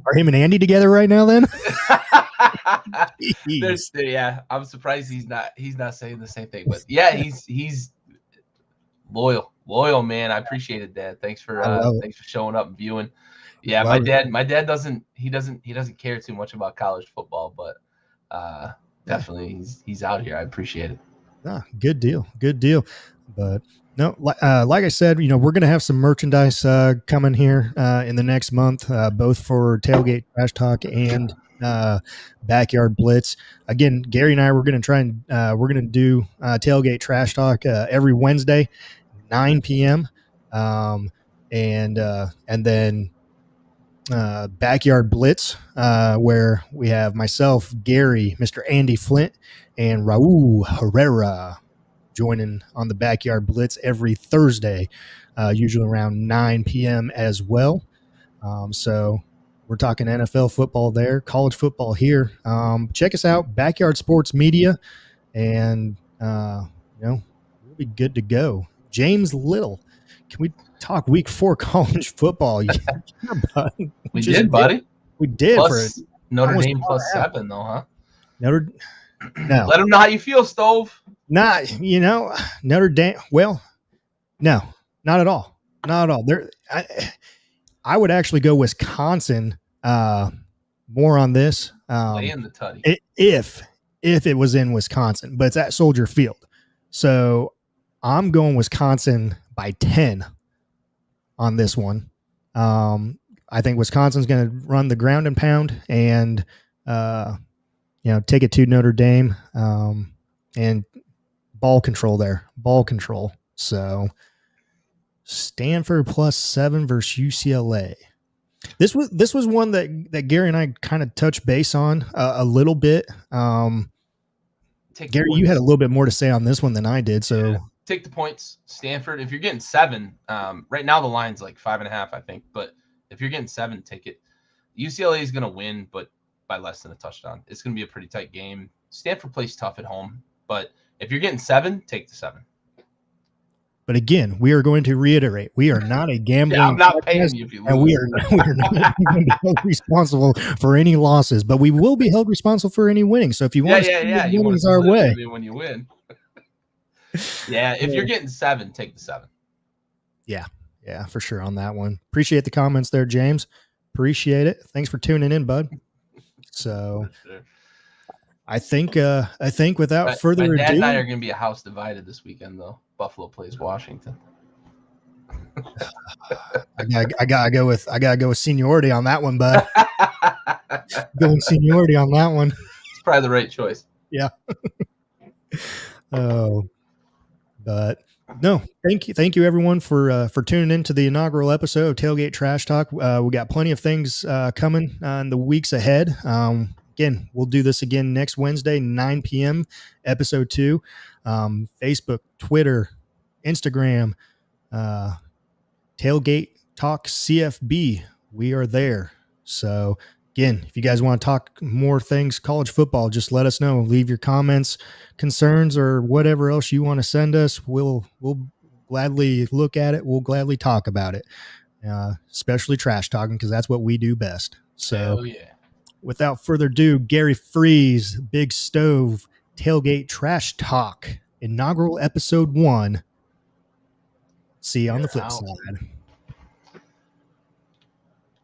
Are him and Andy together right now then? Yeah, I'm surprised he's not saying the same thing. But yeah, he's loyal man. I appreciate it, Dad. Thanks for showing up and viewing. Yeah, my dad doesn't care too much about college football, but definitely he's out here. I appreciate it. Good deal. But no, like I said, we're going to have some merchandise coming here in the next month, both for Tailgate Trash Talk and Backyard Blitz. Again, Gary and I, we're going to try and we're going to do Tailgate Trash Talk every Wednesday, 9 p.m. And then Backyard Blitz, where we have myself, Gary, Mr. Andy Flint, and Raul Herrera joining on the Backyard Blitz every Thursday, usually around 9 p.m. as well. So we're talking NFL football there, college football here. Check us out, Backyard Sports Media, and we'll be good to go. James Little, can we talk week 4 college football? Yeah, buddy. We did, buddy. We did. Plus, for Notre Dame plus 7, though, huh? No. Let them know how you feel, Stove. Notre Dame. Well, no, not at all. Not at all. I would actually go Wisconsin more on this. Lay in the tutty. If it was in Wisconsin, but it's at Soldier Field. So I'm going Wisconsin by 10 on this one. I think Wisconsin's going to run the ground and pound and, take it to Notre Dame and ball control. So Stanford plus 7 versus UCLA. This was one that Gary and I kind of touched base on a little bit. Gary, you had a little bit more to say on this one than I did. So yeah. Take the points. Stanford, if you're getting 7, right now the line's like 5.5, I think. But If you're getting 7, take it. UCLA is going to win, but by less than a touchdown. It's going to be a pretty tight game. Stanford plays tough at home, but if you're getting 7, take the 7. But again, we are going to reiterate, we are not a gambling. I'm not paying you if you lose. And we are not going to be held responsible for any losses, but we will be held responsible for any winning. So if you want to send winnings our way, when you win. Yeah, if you're getting 7, take the 7. Yeah, for sure on that one. Appreciate the comments there, James. Appreciate it. Thanks for tuning in, bud. So Sure. I think without further ado, my dad and I are going to be a house divided this weekend, though. Buffalo plays Washington. I gotta go with seniority on that one, bud. Going seniority on that one. It's probably the right choice. Yeah. Oh, but no, thank you everyone for tuning in to the inaugural episode of Tailgate Trash Talk. We got plenty of things coming in the weeks ahead. Again, we'll do this again next Wednesday, 9 p.m. episode 2. Facebook, Twitter, Instagram, Tailgate Talk CFB. We are there. So again, if you guys want to talk more things college football, just let us know. Leave your comments, concerns, or whatever else you want to send us. We'll gladly look at it. We'll gladly talk about it, especially trash talking, because that's what we do best. So without further ado, Gary Freas, Big Stove, Tailgate Trash Talk, inaugural episode 1. See you on the flip side.